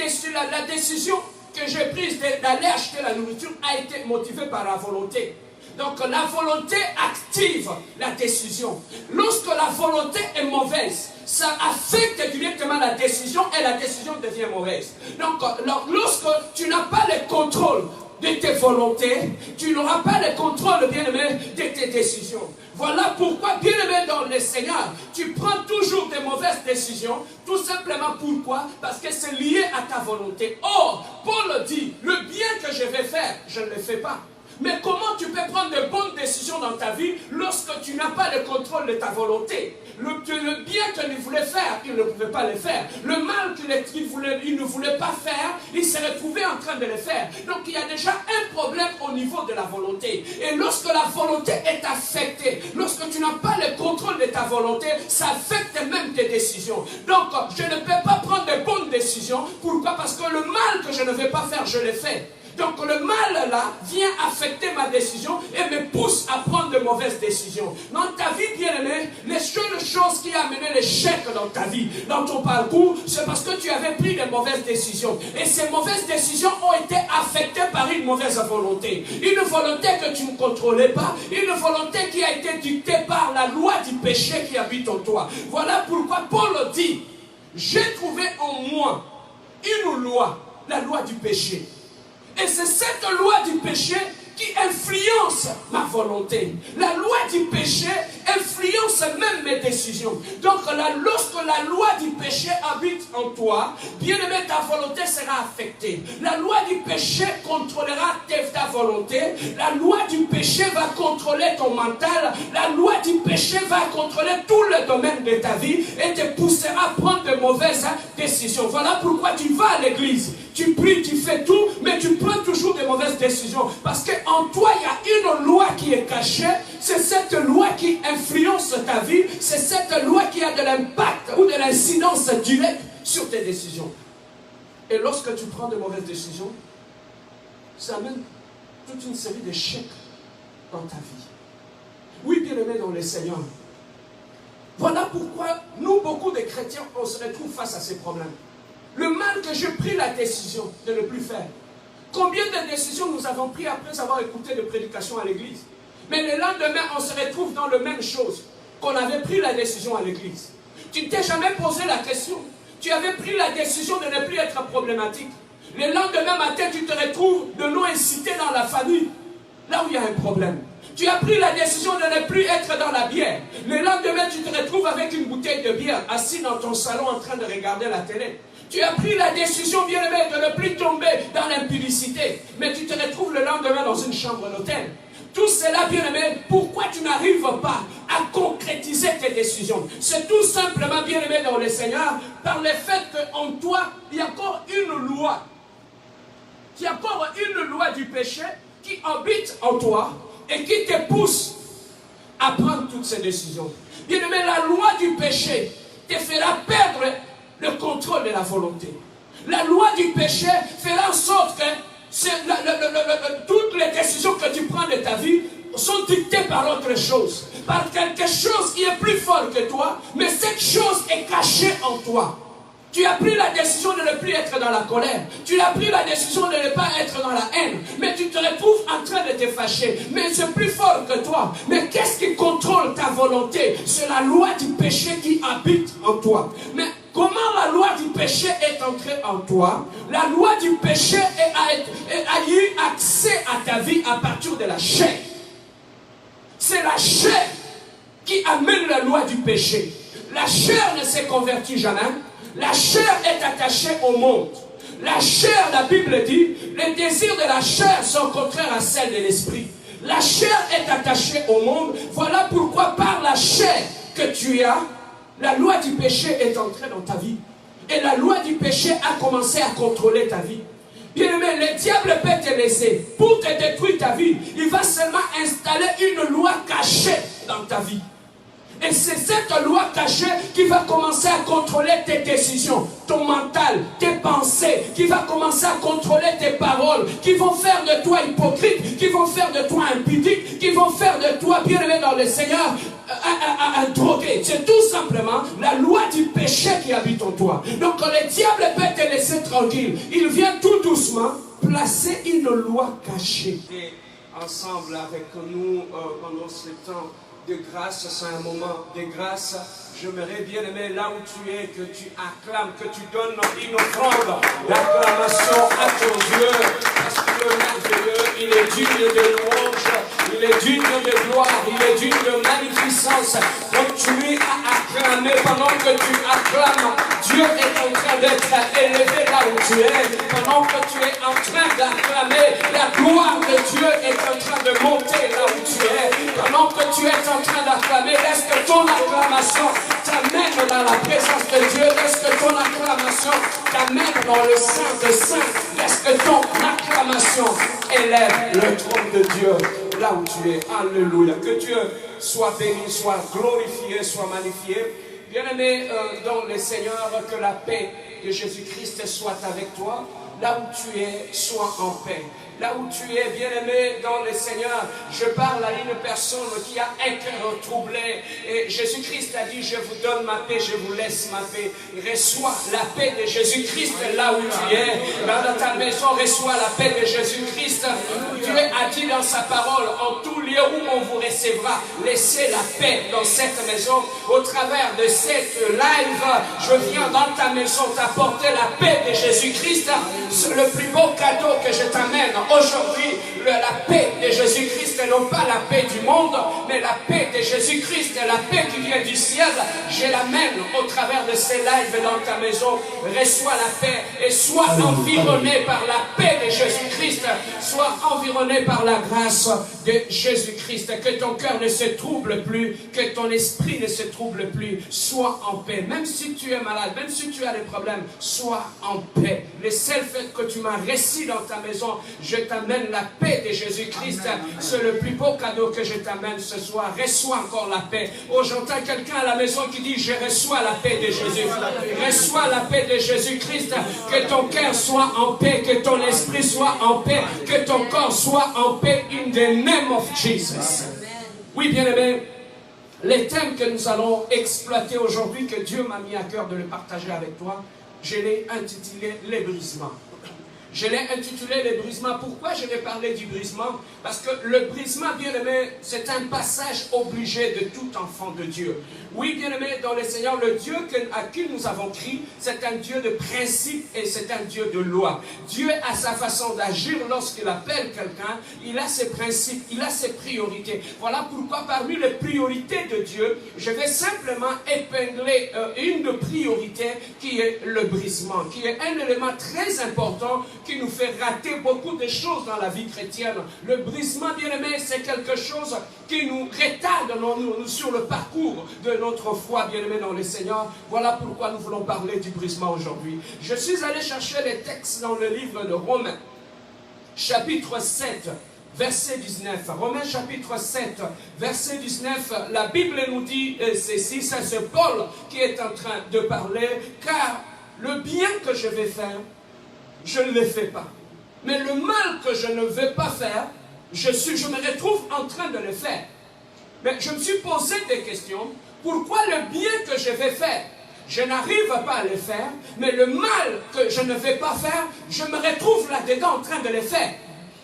décision que j'ai prise d'aller acheter la nourriture a été motivée par la volonté. Donc la volonté active la décision. Lorsque la volonté est mauvaise, ça affecte directement la décision et la décision devient mauvaise. Donc lorsque tu n'as pas le contrôle de tes volontés, tu n'auras pas le contrôle, bien-aimé, de tes décisions. Voilà pourquoi, bien-aimé dans le Seigneur, tu prends toujours des mauvaises décisions, tout simplement pourquoi? Parce que c'est lié à ta volonté. Or, Paul dit, le bien que je vais faire, je ne le fais pas. Mais comment tu peux prendre de bonnes décisions dans ta vie lorsque tu n'as pas le contrôle de ta volonté? Le bien qu'il voulait faire, il ne pouvait pas le faire. Le mal qu'il ne voulait pas faire, il s'est retrouvé en train de le faire. Donc il y a déjà un problème au niveau de la volonté. Et lorsque la volonté est affectée, lorsque tu n'as pas le contrôle de ta volonté, ça affecte même tes décisions. Donc je ne peux pas prendre de bonnes décisions. Pourquoi? Parce que le mal que je ne vais pas faire, je le fais. Donc le mal là vient affecter ma décision et me pousse à prendre de mauvaises décisions. Dans ta vie, bien-aimé, les seules choses qui ont amené l'échec dans ta vie, dans ton parcours, c'est parce que tu avais pris de mauvaises décisions. Et ces mauvaises décisions ont été affectées par une mauvaise volonté. Une volonté que tu ne contrôlais pas, une volonté qui a été dictée par la loi du péché qui habite en toi. Voilà pourquoi Paul dit, j'ai trouvé en moi une loi, la loi du péché. Et c'est cette loi du péché qui influence ma volonté. La loi du péché influence même mes décisions. Donc lorsque la loi du péché habite en toi, bien-aimé, ta volonté sera affectée. La loi du péché contrôlera ta volonté. La loi du péché va contrôler ton mental. La loi du péché va contrôler tout le domaine de ta vie et te poussera à prendre de mauvaises décisions. Voilà pourquoi tu vas à l'église. Tu pries, tu fais tout, mais tu prends toujours de mauvaises décisions. Parce qu'en toi, il y a une loi qui est cachée. C'est cette loi qui influence ta vie. C'est cette loi qui a de l'impact ou de l'incidence directe sur tes décisions. Et lorsque tu prends de mauvaises décisions, ça amène toute une série d'échecs dans ta vie. Oui, bien-aimé dans le Seigneur. Voilà pourquoi nous, beaucoup de chrétiens, on se retrouve face à ces problèmes. Le mal que j'ai pris la décision de ne plus faire. Combien de décisions nous avons prises après avoir écouté des prédications à l'église? Mais le lendemain, on se retrouve dans la même chose qu'on avait pris la décision à l'église. Tu ne t'es jamais posé la question. Tu avais pris la décision de ne plus être problématique. Le lendemain matin, tu te retrouves de nous inciter dans la famille, là où il y a un problème. Tu as pris la décision de ne plus être dans la bière. Le lendemain, tu te retrouves avec une bouteille de bière, assis dans ton salon en train de regarder la télé. Tu as pris la décision, bien-aimé, de ne plus tomber dans l'impudicité. Mais tu te retrouves le lendemain dans une chambre d'hôtel. Tout cela, bien-aimé, pourquoi tu n'arrives pas à concrétiser tes décisions? C'est tout simplement, bien-aimé dans le Seigneur, par le fait qu'en toi, il y a encore une loi. Il y a encore une loi du péché qui habite en toi et qui te pousse à prendre toutes ces décisions. Bien-aimé, la loi du péché te fera perdre le contrôle de la volonté. La loi du péché fera en sorte que toutes les décisions que tu prends de ta vie sont dictées par autre chose. Par quelque chose qui est plus fort que toi, mais cette chose est cachée en toi. Tu as pris la décision de ne plus être dans la colère. Tu as pris la décision de ne pas être dans la haine. Mais tu te retrouves en train de te fâcher. Mais c'est plus fort que toi. Mais qu'est-ce qui contrôle ta volonté? C'est la loi du péché qui habite en toi. Mais comment la loi du péché est entrée en toi? La loi du péché a eu accès à ta vie à partir de la chair. C'est la chair qui amène la loi du péché. La chair ne se convertit jamais. La chair est attachée au monde. La chair, la Bible dit, les désirs de la chair sont contraires à celles de l'esprit. La chair est attachée au monde. Voilà pourquoi par la chair que tu as, la loi du péché est entrée dans ta vie. Et la loi du péché a commencé à contrôler ta vie. Bien-aimé, le diable peut te laisser pour te détruire ta vie. Il va seulement installer une loi cachée dans ta vie. Et c'est cette loi cachée qui va commencer à contrôler tes décisions, ton mental, tes pensées, qui va commencer à contrôler tes paroles, qui vont faire de toi hypocrite, qui vont faire de toi impudique, qui vont faire de toi, bien-aimé dans le Seigneur, un drogué. C'est tout simplement la loi du péché qui habite en toi. Donc le diable peut te laisser tranquille. Il vient tout doucement placer une loi cachée. Et ensemble avec nous pendant ce temps de grâce, c'est un moment de grâce. J'aimerais bien aimer là où tu es, que tu acclames, que tu donnes une offrande d'acclamation à ton Dieu, parce qu'il est merveilleux, il est digne de louange, il est digne de gloire, il est digne de magnificence. Donc tu lui as acclamé. Pendant que tu acclames, Dieu est en train d'être élevé là où tu es. Pendant que tu es en train d'acclamer, la gloire de Dieu est en train de monter là où tu es. Pendant que tu es en train d'acclamer, laisse que ton acclamation t'amène dans la présence de Dieu. Laisse que ton acclamation t'amène dans le Saint de Saints. Laisse que ton acclamation élève le trône de Dieu là où tu es. Alléluia. Que Dieu soit béni, soit glorifié, soit magnifié. Bien-aimé dans le Seigneur, que la paix de Jésus-Christ soit avec toi. Là où tu es, sois en paix. Là où tu es, bien-aimé dans le Seigneur, je parle à une personne qui a un cœur troublé. Et Jésus-Christ a dit, je vous donne ma paix, je vous laisse ma paix. Reçois la paix de Jésus-Christ là où tu es. Dans ta maison, reçois la paix de Jésus-Christ. Dieu a dit dans sa parole, en tout lieu où on vous recevra, laissez la paix dans cette maison. Au travers de cette live, je viens dans ta maison t'apporter la paix de Jésus-Christ. C'est le plus beau cadeau que je t'amène aujourd'hui, la paix de Jésus-Christ, non pas la paix du monde, mais la paix de Jésus-Christ, la paix qui vient du ciel. Je l'amène au travers de ces lives dans ta maison. Reçois la paix et sois environné par la paix de Jésus-Christ. Sois environné par la grâce de Jésus-Christ. Que ton cœur ne se trouble plus, que ton esprit ne se trouble plus. Sois en paix. Même si tu es malade, même si tu as des problèmes, sois en paix. Le seul fait que tu m'as réussi dans ta maison, je t'amène la paix de Jésus-Christ. C'est le plus beau cadeau que je t'amène ce soir. Reçois encore la paix. Oh, j'entends quelqu'un à la maison qui dit, je reçois la paix de Jésus. Reçois la paix de Jésus-Christ. Que ton cœur soit en paix, que ton esprit soit en paix, que ton corps soit en paix. In the name of Jesus. Oui, bien-aimé, les thèmes que nous allons exploiter aujourd'hui, que Dieu m'a mis à cœur de le partager avec toi, je l'ai intitulé « Les brisements ». Je l'ai intitulé « Les brisements ». Pourquoi je vais parler du brisement? Parce que le brisement, bien-aimé, c'est un passage obligé de tout enfant de Dieu. Oui, bien-aimé, dans le Seigneur, le Dieu à qui nous avons crié, c'est un Dieu de principe et c'est un Dieu de loi. Dieu a sa façon d'agir lorsqu'il appelle quelqu'un. Il a ses principes, il a ses priorités. Voilà pourquoi parmi les priorités de Dieu, je vais simplement épingler une priorité qui est le brisement, qui est un élément très important qui nous fait rater beaucoup de choses dans la vie chrétienne. Le brisement, bien-aimé, c'est quelque chose qui nous retarde sur le parcours de notre foi, bien-aimé dans le Seigneur. Voilà pourquoi nous voulons parler du brisement aujourd'hui. Je suis allé chercher les textes dans le livre de Romains, chapitre 7, verset 19. Romains chapitre 7, verset 19, la Bible nous dit ceci, c'est Paul qui est en train de parler, car le bien que je vais faire, je ne le fais pas. Mais le mal que je ne veux pas faire, je me retrouve en train de le faire. Mais je me suis posé des questions. Pourquoi le bien que je vais faire, je n'arrive pas à le faire, mais le mal que je ne vais pas faire, je me retrouve là-dedans en train de le faire.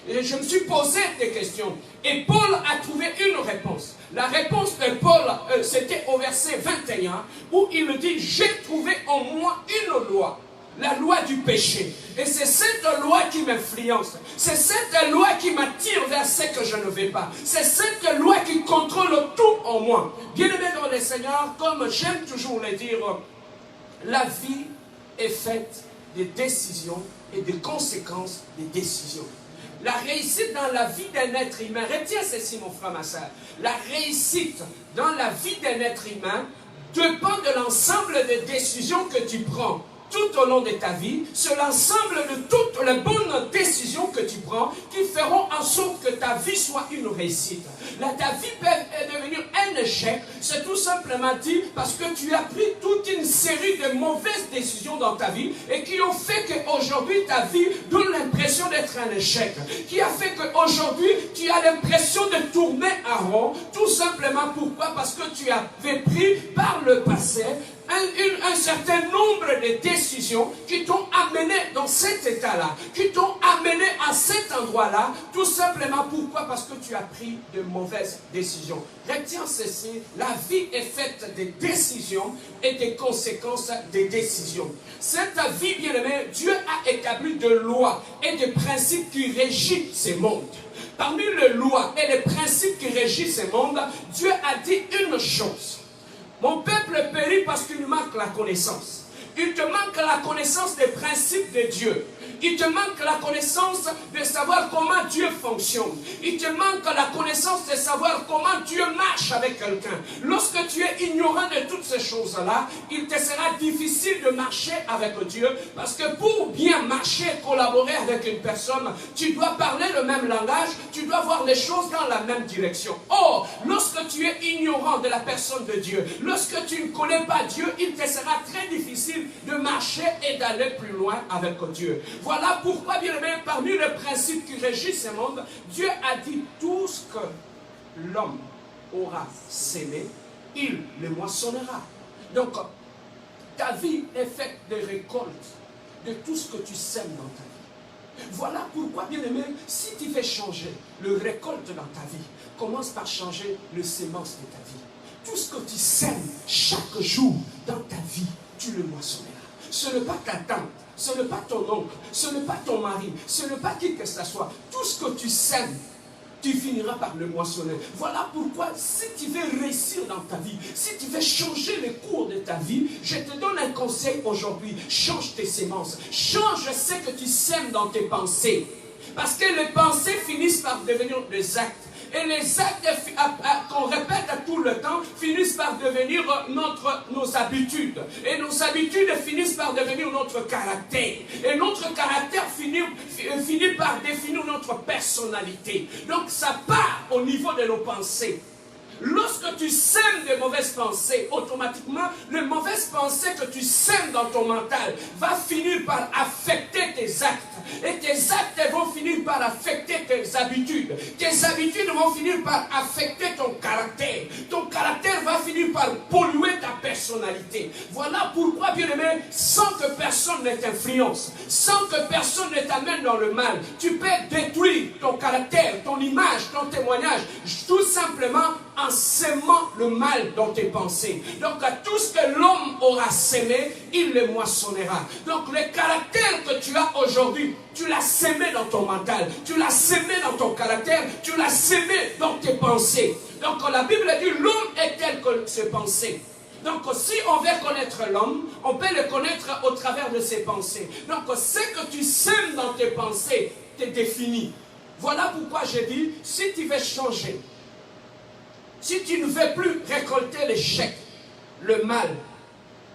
Et je me suis posé des questions. Et Paul a trouvé une réponse. La réponse de Paul, c'était au verset 21, où il dit, j'ai trouvé en moi une loi. La loi du péché. Et c'est cette loi qui m'influence. C'est cette loi qui m'attire vers ce que je ne veux pas. C'est cette loi qui contrôle tout en moi. Bien-aimé dans le Seigneur, comme j'aime toujours le dire, la vie est faite des décisions et des conséquences des décisions. La réussite dans la vie d'un être humain, retiens ceci mon frère, ma soeur, la réussite dans la vie d'un être humain dépend de l'ensemble des décisions que tu prends tout au long de ta vie, c'est l'ensemble de toutes les bonnes décisions que tu prends qui feront en sorte que ta vie soit une réussite. Là, ta vie peut devenir un échec, c'est tout simplement dit parce que tu as pris toute une série de mauvaises décisions dans ta vie et qui ont fait qu'aujourd'hui ta vie donne l'impression d'être un échec, qui a fait qu'aujourd'hui tu as l'impression de tourner en rond, tout simplement pourquoi? Parce que tu avais pris par le passé un certain nombre de décisions qui t'ont amené dans cet état-là, qui t'ont amené à cet endroit-là, tout simplement pourquoi? Parce que tu as pris de mauvaises décisions. Retiens ceci, la vie est faite de décisions et des conséquences des décisions. Cette vie, bien-aimé, Dieu a établi des lois et des principes qui régissent ce monde. Parmi les lois et les principes qui régissent ce monde, Dieu a dit une chose. Mon peuple périt parce qu'il lui manque la connaissance. Il te manque la connaissance des principes de Dieu. Il te manque la connaissance de savoir comment Dieu fonctionne. Il te manque la connaissance de savoir comment Dieu marche avec quelqu'un. Lorsque tu es ignorant de toutes ces choses-là, il te sera difficile de marcher avec Dieu. Parce que pour bien marcher et collaborer avec une personne, tu dois parler le même langage, tu dois voir les choses dans la même direction. Or, lorsque tu es ignorant de la personne de Dieu, lorsque tu ne connais pas Dieu, il te sera très difficile de marcher et d'aller plus loin avec Dieu. Voilà pourquoi, bien aimé, parmi les principes qui régissent ce monde, Dieu a dit tout ce que l'homme aura sémé, il le moissonnera. Donc, ta vie est faite de récoltes, de tout ce que tu sèmes dans ta vie. Voilà pourquoi, bien aimé, si tu veux changer le récolte dans ta vie, commence par changer le sémence de ta vie. Tout ce que tu sèmes chaque jour dans ta vie, tu le moissonneras. Ce n'est pas ta tante, ce n'est pas ton oncle, ce n'est pas ton mari, ce n'est pas qui que ce soit. Tout ce que tu sèmes, tu finiras par le moissonner. Voilà pourquoi, si tu veux réussir dans ta vie, si tu veux changer le cours de ta vie, je te donne un conseil aujourd'hui. Change tes sémences. Change ce que tu sèmes dans tes pensées. Parce que les pensées finissent par devenir des actes. Et les actes qu'on répète tout le temps finissent par devenir nos habitudes. Et nos habitudes finissent par devenir notre caractère. Et notre caractère finit par définir notre personnalité. Donc ça part au niveau de nos pensées. Lorsque tu sèmes de mauvaises pensées, automatiquement, les mauvaises pensées que tu sèmes dans ton mental va finir par affecter tes actes. Et tes actes vont finir par affecter tes habitudes. Tes habitudes vont finir par affecter ton caractère. Ton caractère va finir par polluer ta personnalité. Voilà pourquoi, bien aimé, sans que personne ne t'influence, sans que personne ne t'amène dans le mal, tu peux détruire ton caractère, ton image, ton témoignage, tout simplement en sémant le mal dans tes pensées. Donc, à tout ce que l'homme aura sémé, il le moissonnera. Donc, le caractère que tu as aujourd'hui, tu l'as sémé dans ton mental, tu l'as sémé dans ton caractère, tu l'as sémé dans tes pensées. Donc, la Bible dit, l'homme est tel que ses pensées. Donc, si on veut connaître l'homme, on peut le connaître au travers de ses pensées. Donc, ce que tu sèmes dans tes pensées te définit. Voilà pourquoi je dis, si tu veux changer, si tu ne veux plus récolter l'échec, le mal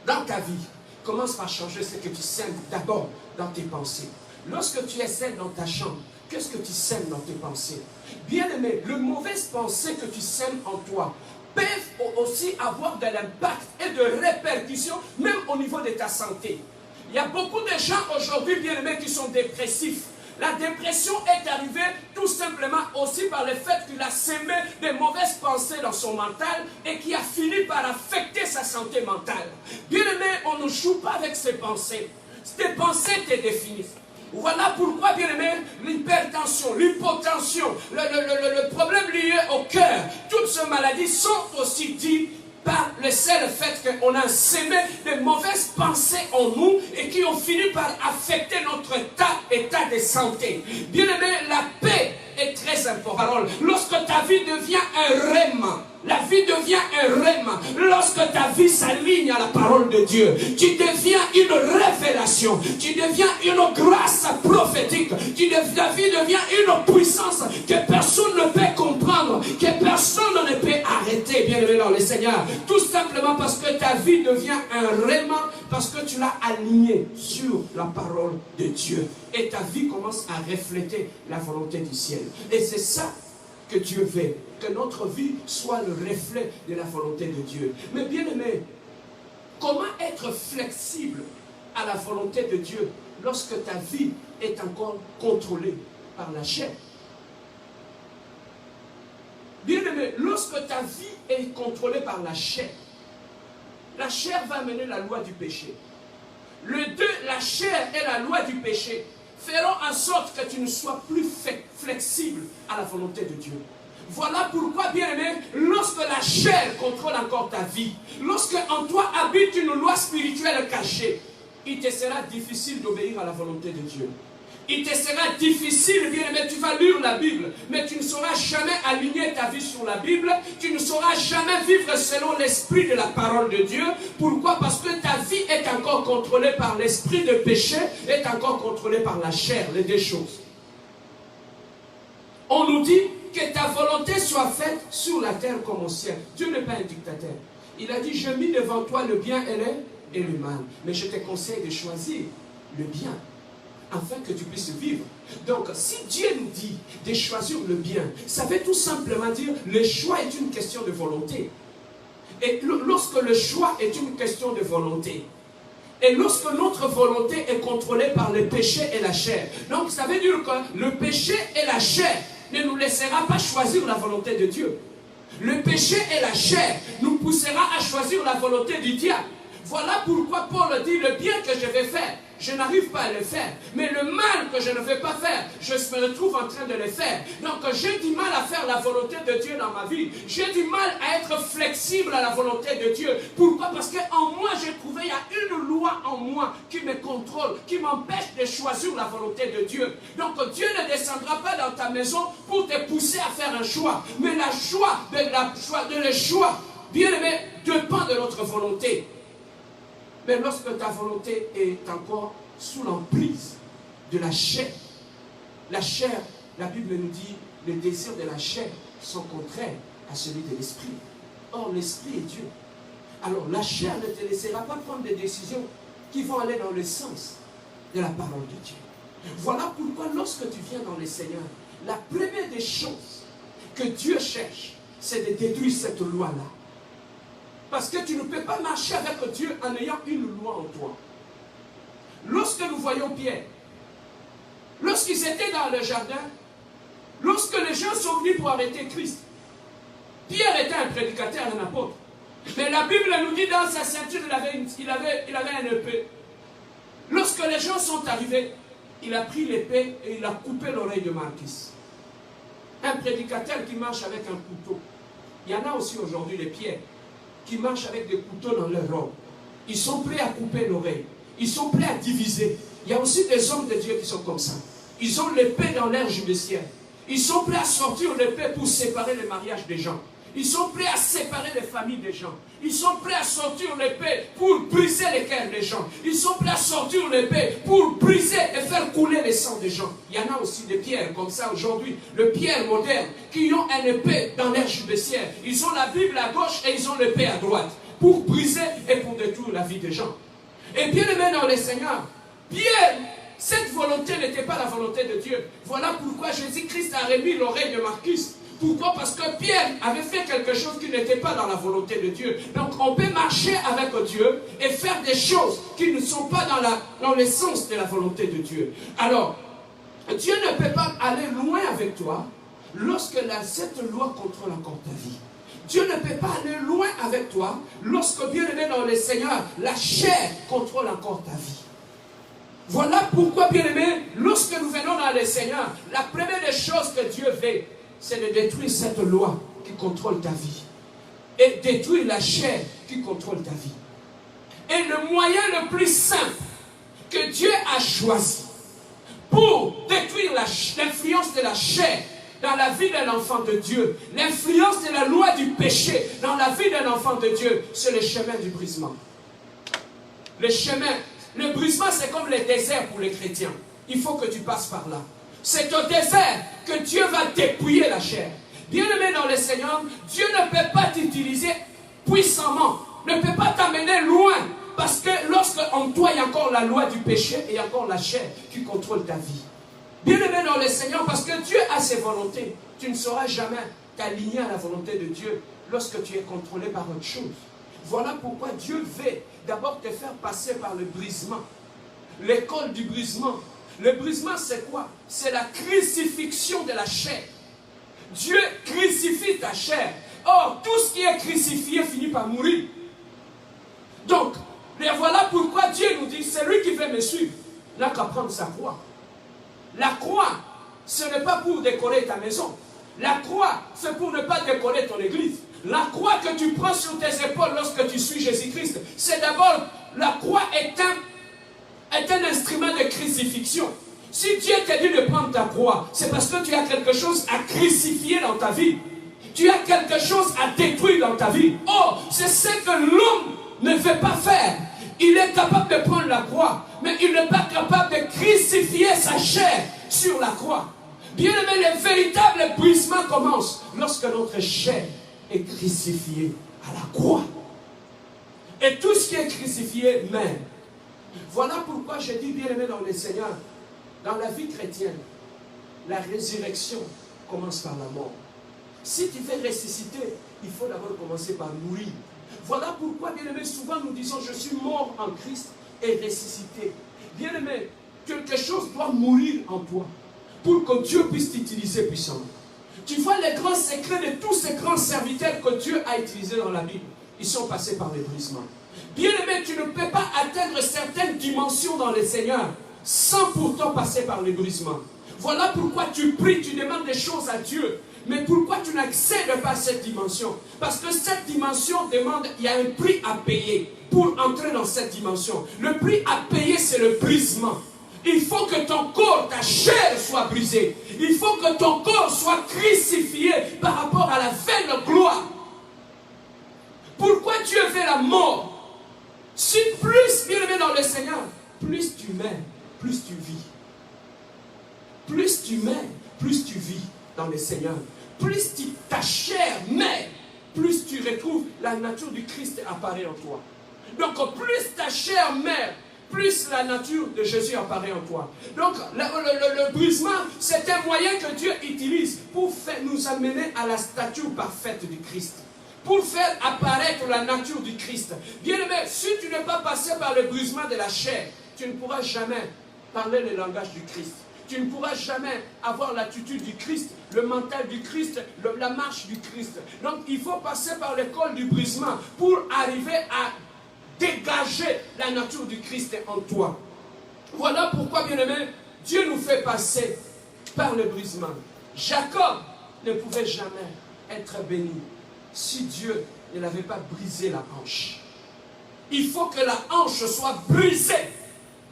dans ta vie, commence par changer ce que tu sèmes d'abord dans tes pensées. Lorsque tu es seul dans ta chambre, qu'est-ce que tu sèmes dans tes pensées? Bien aimé, les mauvaises pensées que tu sèmes en toi peuvent aussi avoir de l'impact et de répercussions, même au niveau de ta santé. Il y a beaucoup de gens aujourd'hui, bien aimés, qui sont dépressifs. La dépression est arrivée tout simplement aussi par le fait qu'il a sémé des mauvaises pensées dans son mental et qui a fini par affecter sa santé mentale. Bien aimé, on ne joue pas avec ses pensées. Tes pensées te définissent. Voilà pourquoi, bien aimé, l'hypertension, l'hypotension, le problème lié au cœur, toutes ces maladies sont aussi dites par le seul fait qu'on a sémé de mauvaises pensées en nous et qui ont fini par affecter notre état de santé. Bien aimé, la paix est très paroles, lorsque ta vie devient un rême, la vie devient un rême, lorsque ta vie s'aligne à la parole de Dieu, tu deviens une révélation, tu deviens une grâce prophétique, ta vie devient une puissance que personne ne peut comprendre, que personne ne peut arrêter, bien aimé dans le Seigneur, tout simplement parce que ta vie devient un rême, parce que tu l'as aligné sur la parole de Dieu, et ta vie commence à refléter la volonté du ciel, et c'est ça que Dieu veut, que notre vie soit le reflet de la volonté de Dieu. Mais bien aimé, comment être flexible à la volonté de Dieu lorsque ta vie est encore contrôlée par la chair? Bien aimé, lorsque ta vie est contrôlée par la chair va mener la loi du péché. La chair et la loi du péché feront en sorte que tu ne sois plus flexible à la volonté de Dieu. Voilà pourquoi, bien aimé, lorsque la chair contrôle encore ta vie, lorsque en toi habite une loi spirituelle cachée, il te sera difficile d'obéir à la volonté de Dieu. Il te sera difficile, bien aimé, tu vas lire la Bible, mais tu ne sauras jamais aligner ta vie sur la Bible, tu ne sauras jamais vivre selon l'esprit de la parole de Dieu. Pourquoi? Parce que ta vie est encore contrôlée par l'esprit de péché, est encore contrôlée par la chair, les deux choses. On nous dit que ta volonté soit faite sur la terre comme au ciel. Dieu n'est pas un dictateur. Il a dit, je mis devant toi le bien et le mal, mais je te conseille de choisir le bien, afin que tu puisses vivre. Donc, si Dieu nous dit de choisir le bien, ça veut tout simplement dire le choix est une question de volonté. Et lorsque le choix est une question de volonté, et lorsque notre volonté est contrôlée par le péché et la chair, donc ça veut dire que le péché et la chair ne nous laissera pas choisir la volonté de Dieu. Le péché et la chair nous poussera à choisir la volonté du diable. Voilà pourquoi Paul dit, le bien que je vais faire, je n'arrive pas à le faire. Mais le mal que je ne vais pas faire, je me retrouve en train de le faire. Donc j'ai du mal à faire la volonté de Dieu dans ma vie. J'ai du mal à être flexible à la volonté de Dieu. Pourquoi? Parce qu'en moi, j'ai trouvé, il y a une loi en moi qui me contrôle, qui m'empêche de choisir la volonté de Dieu. Donc Dieu ne descendra pas dans ta maison pour te pousser à faire un choix. Mais le choix, bien aimé, dépend de notre volonté. Mais lorsque ta volonté est encore sous l'emprise de la chair, la Bible nous dit, les désirs de la chair sont contraires à celui de l'esprit. Or, l'esprit est Dieu. Alors, la chair ne te laissera pas prendre des décisions qui vont aller dans le sens de la parole de Dieu. Voilà pourquoi, lorsque tu viens dans le Seigneur, la première des choses que Dieu cherche, c'est de détruire cette loi-là. Parce que tu ne peux pas marcher avec Dieu en ayant une loi en toi. Lorsque nous voyons Pierre, lorsqu'ils étaient dans le jardin, lorsque les gens sont venus pour arrêter Christ, Pierre était un prédicateur, un apôtre. Mais la Bible nous dit dans sa ceinture, il avait un épée. Lorsque les gens sont arrivés, il a pris l'épée et il a coupé l'oreille de Malchus. Un prédicateur qui marche avec un couteau. Il y en a aussi aujourd'hui les pierres qui marchent avec des couteaux dans leur robe. Ils sont prêts à couper l'oreille. Ils sont prêts à diviser. Il y a aussi des hommes de Dieu qui sont comme ça. Ils ont l'épée dans l'air judiciaire. Ils sont prêts à sortir l'épée pour séparer les mariages des gens. Ils sont prêts à séparer les familles des gens. Ils sont prêts à sortir l'épée pour briser les cœurs des gens. Ils sont prêts à sortir l'épée pour briser et faire couler le sang des gens. Il y en a aussi des pierres comme ça aujourd'hui, les pierres modernes, qui ont une épée dans l'air judiciaire. Ils ont la Bible à gauche et ils ont l'épée à droite pour briser et pour détruire la vie des gens. Et bien aimé dans le Seigneur, Pierre, cette volonté n'était pas la volonté de Dieu. Voilà pourquoi Jésus-Christ a remis l'oreille de Malchus. Pourquoi? Parce que Pierre avait fait quelque chose qui n'était pas dans la volonté de Dieu. Donc on peut marcher avec Dieu et faire des choses qui ne sont pas dans le sens de la volonté de Dieu. Alors, Dieu ne peut pas aller loin avec toi lorsque cette loi contrôle encore ta vie. Dieu ne peut pas aller loin avec toi lorsque, bien aimé dans le Seigneur, la chair contrôle encore ta vie. Voilà pourquoi, bien aimé, lorsque nous venons dans le Seigneur, la première des choses que Dieu veut, c'est de détruire cette loi qui contrôle ta vie. Et détruire la chair qui contrôle ta vie. Et le moyen le plus simple que Dieu a choisi pour détruire l'influence de la chair dans la vie d'un enfant de Dieu, l'influence de la loi du péché dans la vie d'un enfant de Dieu, c'est le chemin du brisement. Le brisement, c'est comme le désert pour les chrétiens. Il faut que tu passes par là. C'est au désert que Dieu va dépouiller la chair. Bien-aimé dans le Seigneur, Dieu ne peut pas t'utiliser puissamment, ne peut pas t'amener loin, parce que lorsque en toi il y a encore la loi du péché et il y a encore la chair qui contrôle ta vie. Bien-aimé dans le Seigneur, parce que Dieu a ses volontés, tu ne sauras jamais t'aligner à la volonté de Dieu lorsque tu es contrôlé par autre chose. Voilà pourquoi Dieu veut d'abord te faire passer par le brisement, l'école du brisement. Le brisement, c'est quoi? C'est la crucifixion de la chair. Dieu crucifie ta chair. Or, tout ce qui est crucifié finit par mourir. Donc, voilà pourquoi Dieu nous dit, celui qui veut me suivre n'a qu'à prendre sa croix. La croix, ce n'est pas pour décorer ta maison. La croix, c'est pour ne pas décorer ton église. La croix que tu prends sur tes épaules lorsque tu suis Jésus-Christ, c'est d'abord, la croix est un instrument de crucifixion. Si Dieu t'a dit de prendre ta croix, c'est parce que tu as quelque chose à crucifier dans ta vie. Tu as quelque chose à détruire dans ta vie. Oh, c'est ce que l'homme ne veut pas faire. Il est capable de prendre la croix, mais il n'est pas capable de crucifier sa chair sur la croix. Bien-aimé, le véritable brisement commence lorsque notre chair est crucifiée à la croix. Et tout ce qui est crucifié meurt. Voilà pourquoi je dis, bien-aimé dans le Seigneur, dans la vie chrétienne, la résurrection commence par la mort. Si tu veux ressusciter, il faut d'abord commencer par mourir. Voilà pourquoi, bien-aimé, souvent nous disons, je suis mort en Christ et ressuscité. Bien-aimé, quelque chose doit mourir en toi pour que Dieu puisse t'utiliser puissamment. Tu vois les grands secrets de tous ces grands serviteurs que Dieu a utilisés dans la Bible. Ils sont passés par les brisements. Bien-aimé, tu ne peux pas atteindre certaines dimensions dans le Seigneur sans pourtant passer par les brisements. Voilà pourquoi tu pries, tu demandes des choses à Dieu. Mais pourquoi tu n'accèdes pas à cette dimension? Parce que cette dimension demande, il y a un prix à payer pour entrer dans cette dimension. Le prix à payer, c'est le brisement. Il faut que ton corps, ta chair soit brisée. Il faut que ton corps soit crucifié par rapport à la vaine gloire. Pourquoi Dieu veut la mort? Si plus, bien aimé dans le Seigneur, plus tu meurs, plus tu vis. Plus tu meurs, plus tu vis dans le Seigneur. Plus ta chair meurt, plus tu retrouves la nature du Christ apparaît en toi. Donc plus ta chair meurt, plus la nature de Jésus apparaît en toi. Donc le brisement, c'est un moyen que Dieu utilise pour nous amener à la stature parfaite du Christ. Pour faire apparaître la nature du Christ. Bien-aimé, si tu n'es pas passé par le brisement de la chair, tu ne pourras jamais parler le langage du Christ. Tu ne pourras jamais avoir l'attitude du Christ, le mental du Christ, la marche du Christ. Donc il faut passer par l'école du brisement pour arriver à dégager la nature du Christ en toi. Voilà pourquoi, bien-aimé, Dieu nous fait passer par le brisement. Jacob ne pouvait jamais être béni si Dieu ne l'avait pas brisé la hanche. Il faut que la hanche soit brisée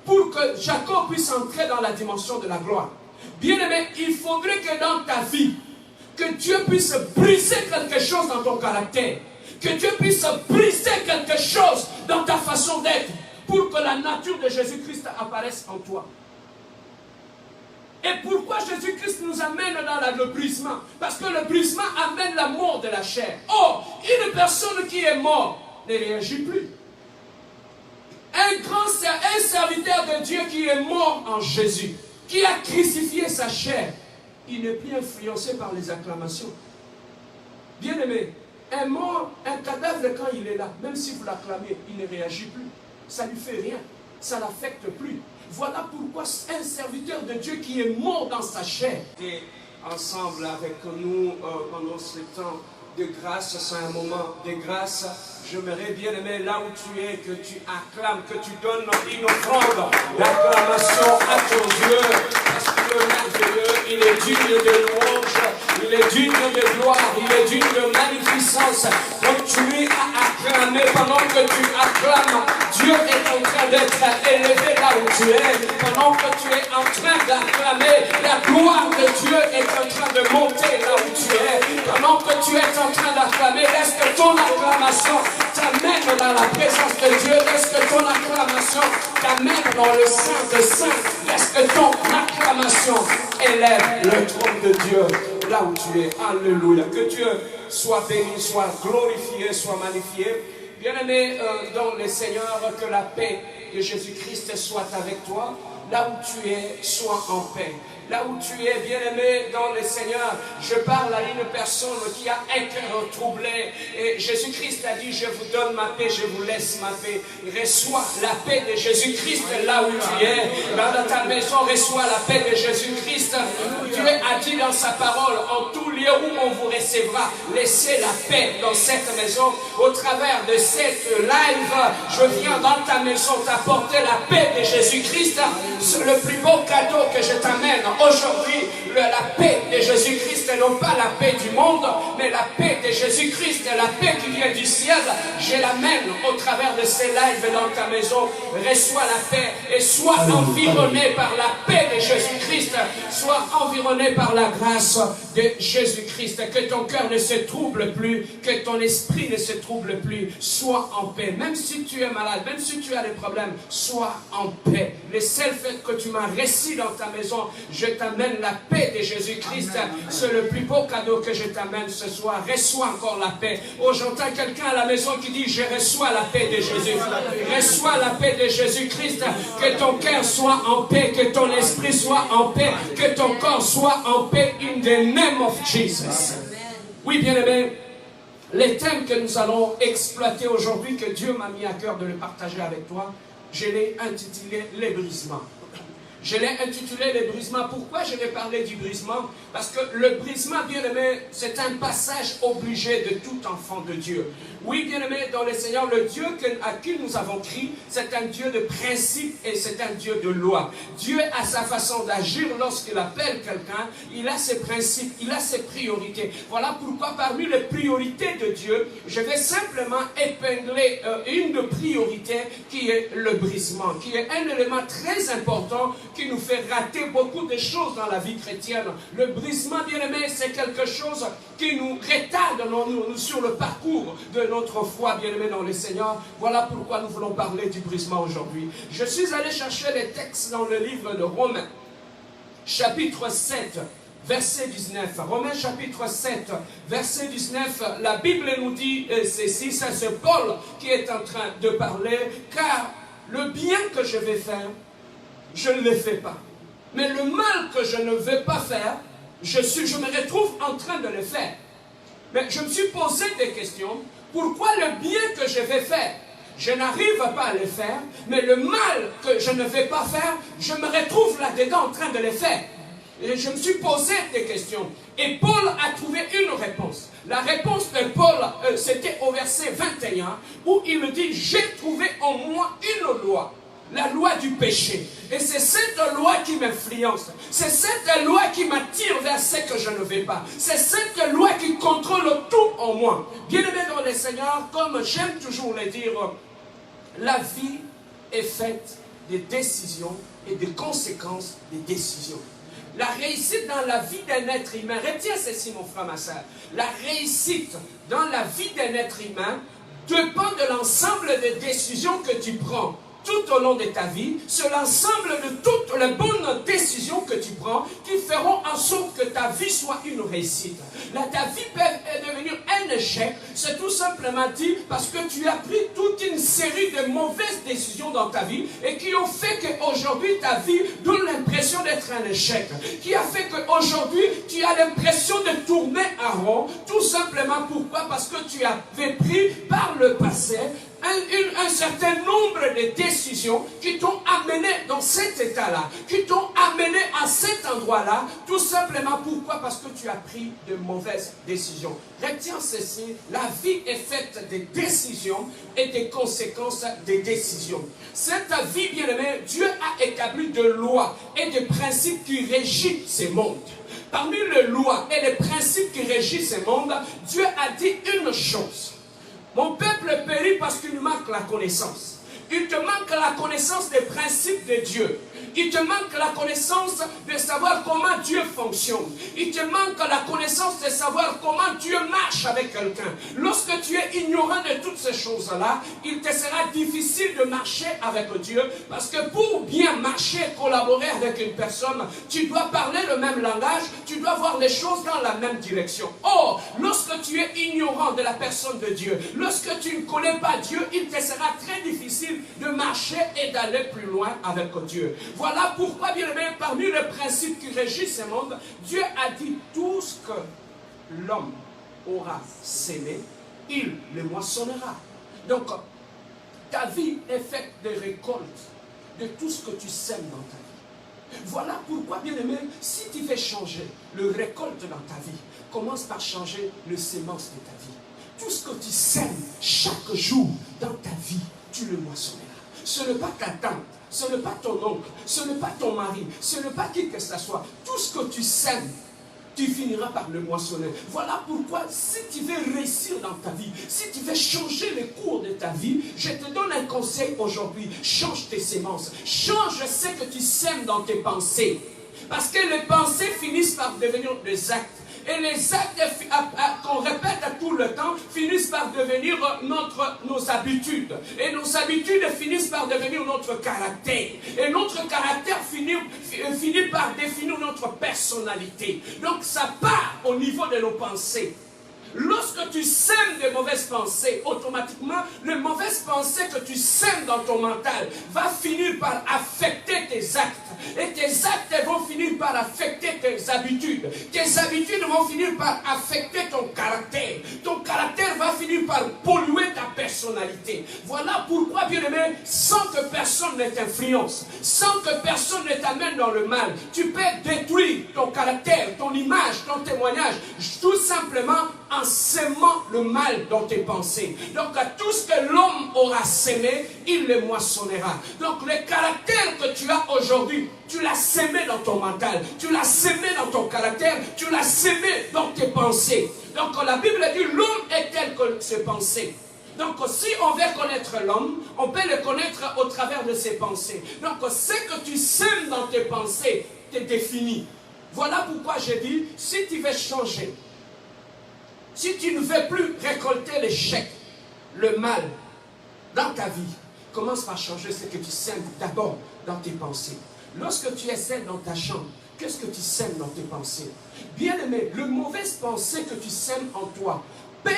pour que Jacob puisse entrer dans la dimension de la gloire. Bien-aimé, il faudrait que dans ta vie, que Dieu puisse briser quelque chose dans ton caractère, que Dieu puisse briser quelque chose dans ta façon d'être, pour que la nature de Jésus-Christ apparaisse en toi. Et pourquoi Jésus-Christ nous amène dans le brisement? Parce que le brisement amène la mort de la chair. Or, une personne qui est morte ne réagit plus. Un serviteur de Dieu qui est mort en Jésus, qui a crucifié sa chair, il n'est plus influencé par les acclamations. Bien-aimé, un cadavre quand il est là, même si vous l'acclamez, il ne réagit plus. Ça ne lui fait rien, ça ne l'affecte plus. Voilà pourquoi un serviteur de Dieu qui est mort dans sa chair. Et ensemble avec nous pendant ce temps de grâce, c'est un moment de grâce. J'aimerais bien aimer là où tu es, que tu acclames, que tu donnes une offrande d'acclamation à ton Dieu. Parce qu'il est merveilleux, il est digne de louange, il est digne de gloire, il est digne de magnificence. Donc tu es à acclamer pendant que tu acclames. Dieu est en train d'être élevé là où tu es. Pendant que tu es en train d'acclamer, la gloire de Dieu est en train de monter dans le Saint de Saints. Laisse que ton acclamation élève le trône de Dieu là où tu es. Alléluia. Que Dieu soit béni, soit glorifié, soit magnifié. Bien-aimé dans le Seigneur, que la paix de Jésus-Christ soit avec toi. Là où tu es, sois en paix. Là où tu es, bien-aimé dans le Seigneur, je parle à une personne qui a un cœur troublé. Et Jésus-Christ a dit, je vous donne ma paix, je vous laisse ma paix. Reçois la paix de Jésus-Christ là où tu es. Dans ta maison, reçois la paix de Jésus-Christ. Dieu a dit dans sa parole, en tout lieu où on vous recevra, laissez la paix dans cette maison. Au travers de cette live, je viens dans ta maison t'apporter la paix de Jésus-Christ. C'est le plus beau cadeau que je t'amène. Aujourd'hui, la paix de Jésus-Christ, non pas la paix du monde, mais la paix de Jésus-Christ, la paix qui vient du ciel, je l'amène au travers de ces lives dans ta maison. Reçois la paix et sois environné par la paix de Jésus-Christ. Sois environné par la grâce de Jésus-Christ. Que ton cœur ne se trouble plus, que ton esprit ne se trouble plus. Sois en paix. Même si tu es malade, même si tu as des problèmes, sois en paix. Le seul fait que tu m'as reçu dans ta maison, je t'amène la paix de Jésus-Christ. C'est le plus beau cadeau que je t'amène ce soir. Reçois encore la paix. Oh, j'entends quelqu'un à la maison qui dit, je reçois la paix de Jésus. Reçois la paix de Jésus-Christ. Que ton cœur soit en paix, que ton esprit soit en paix, que ton corps soit en paix. In the name of Jesus. Oui, bien-aimé, les thèmes que nous allons exploiter aujourd'hui, que Dieu m'a mis à cœur de le partager avec toi, je l'ai intitulé « Les brisements ». Je l'ai intitulé « Les brisements ». Pourquoi je vais parler du brisement? Parce que le brisement, bien-aimé, c'est un passage obligé de tout enfant de Dieu. Oui, bien-aimé, dans le Seigneur, le Dieu à qui nous avons crié, c'est un Dieu de principe et c'est un Dieu de loi. Dieu a sa façon d'agir lorsqu'il appelle quelqu'un. Il a ses principes, il a ses priorités. Voilà pourquoi parmi les priorités de Dieu, je vais simplement épingler une priorité qui est le brisement, qui est un élément très important qui nous fait rater beaucoup de choses dans la vie chrétienne. Le brisement, bien-aimé, c'est quelque chose qui nous retarde sur le parcours de notre foi, bien-aimé dans le Seigneur. Voilà pourquoi nous voulons parler du brisement aujourd'hui. Je suis allé chercher les textes dans le livre de Romains, chapitre 7, verset 19. Romains chapitre 7, verset 19, la Bible nous dit ceci, c'est Paul qui est en train de parler, car le bien que je vais faire, je ne le fais pas. Mais le mal que je ne veux pas faire, je me retrouve en train de le faire. Mais je me suis posé des questions. Pourquoi le bien que je vais faire, je n'arrive pas à le faire, mais le mal que je ne vais pas faire, je me retrouve là-dedans en train de le faire. Et je me suis posé des questions. Et Paul a trouvé une réponse. La réponse de Paul, c'était au verset 21, où il me dit, j'ai trouvé en moi une loi. La loi du péché. Et c'est cette loi qui m'influence. C'est cette loi qui m'attire vers ce que je ne veux pas. C'est cette loi qui contrôle tout en moi. Bien-aimé dans le Seigneur, comme j'aime toujours le dire, la vie est faite des décisions et des conséquences des décisions. La réussite dans la vie d'un être humain, retiens ceci mon frère, ma soeur, la réussite dans la vie d'un être humain dépend de l'ensemble des décisions que tu prends tout au long de ta vie, c'est l'ensemble de toutes les bonnes décisions que tu prends qui feront en sorte que ta vie soit une réussite. Là, ta vie peut devenir un échec, c'est tout simplement dit parce que tu as pris toute une série de mauvaises décisions dans ta vie et qui ont fait qu'aujourd'hui ta vie donne l'impression d'être un échec, qui a fait qu'aujourd'hui tu as l'impression de tourner en rond, tout simplement pourquoi? Parce que tu avais pris par le passé un certain nombre de décisions qui t'ont amené dans cet état-là, qui t'ont amené à cet endroit-là, tout simplement pourquoi? Parce que tu as pris de mauvaises décisions. Retiens ceci, la vie est faite de décisions et des conséquences des décisions. Cette vie, bien-aimée, Dieu a établi des lois et des principes qui régissent ce monde. Parmi les lois et les principes qui régissent ce monde, Dieu a dit une chose. Mon peuple périt parce qu'il lui manque la connaissance. Il te manque la connaissance des principes de Dieu. Il te manque la connaissance de savoir comment Dieu fonctionne. Il te manque la connaissance de savoir comment Dieu marche avec quelqu'un. Lorsque tu es ignorant de toutes ces choses-là, il te sera difficile de marcher avec Dieu. Parce que pour bien marcher, collaborer avec une personne, tu dois parler le même langage, tu dois voir les choses dans la même direction. Or, lorsque tu es ignorant de la personne de Dieu, lorsque tu ne connais pas Dieu, il te sera très difficile de marcher et d'aller plus loin avec Dieu. Voilà pourquoi, bien aimé, parmi les principes qui régissent ce monde, Dieu a dit tout ce que l'homme aura sémé, il le moissonnera. Donc, ta vie est faite de récoltes, de tout ce que tu sèmes dans ta vie. Voilà pourquoi, bien aimé, si tu veux changer le récolte dans ta vie, commence par changer le sémence de ta vie. Tout ce que tu sèmes chaque jour dans ta vie, tu le moissonneras. Ce n'est pas ta tante, ce n'est pas ton oncle, ce n'est pas ton mari, ce n'est pas qui que ce soit. Tout ce que tu sèmes, tu finiras par le moissonner. Voilà pourquoi, si tu veux réussir dans ta vie, si tu veux changer le cours de ta vie, je te donne un conseil aujourd'hui. Change tes sémences. Change ce que tu sèmes dans tes pensées. Parce que les pensées finissent par devenir des actes. Et les actes qu'on répète tout le temps finissent par devenir nos habitudes. Et nos habitudes finissent par devenir notre caractère. Et notre caractère finit par définir notre personnalité. Donc ça part au niveau de nos pensées. Lorsque tu sèmes des mauvaises pensées, automatiquement, les mauvaises pensées que tu sèmes dans ton mental va finir par affecter tes actes. Et tes actes vont finir par affecter tes habitudes. Tes habitudes vont finir par affecter ton caractère. Ton caractère va finir par polluer ta personnalité. Voilà pourquoi, bien aimé, sans que personne ne t'influence, sans que personne ne t'amène dans le mal, tu peux détruire ton caractère, ton image, ton témoignage, tout simplement en sémant le mal dans tes pensées. Donc tout ce que l'homme aura sémé, il le moissonnera. Donc le caractère que tu as aujourd'hui, tu l'as sémé dans ton mental, tu l'as sémé dans ton caractère, tu l'as sémé dans tes pensées. Donc la Bible dit l'homme est tel que ses pensées. Donc si on veut connaître l'homme, on peut le connaître au travers de ses pensées. Donc ce que tu sèmes dans tes pensées te définit. Voilà pourquoi j'ai dit, si tu veux changer, si tu ne veux plus récolter l'échec, le mal dans ta vie, commence par changer ce que tu sèmes d'abord dans tes pensées. Lorsque tu es seul dans ta chambre, qu'est-ce que tu sèmes dans tes pensées? Bien aimé, les mauvaises pensées que tu sèmes en toi peuvent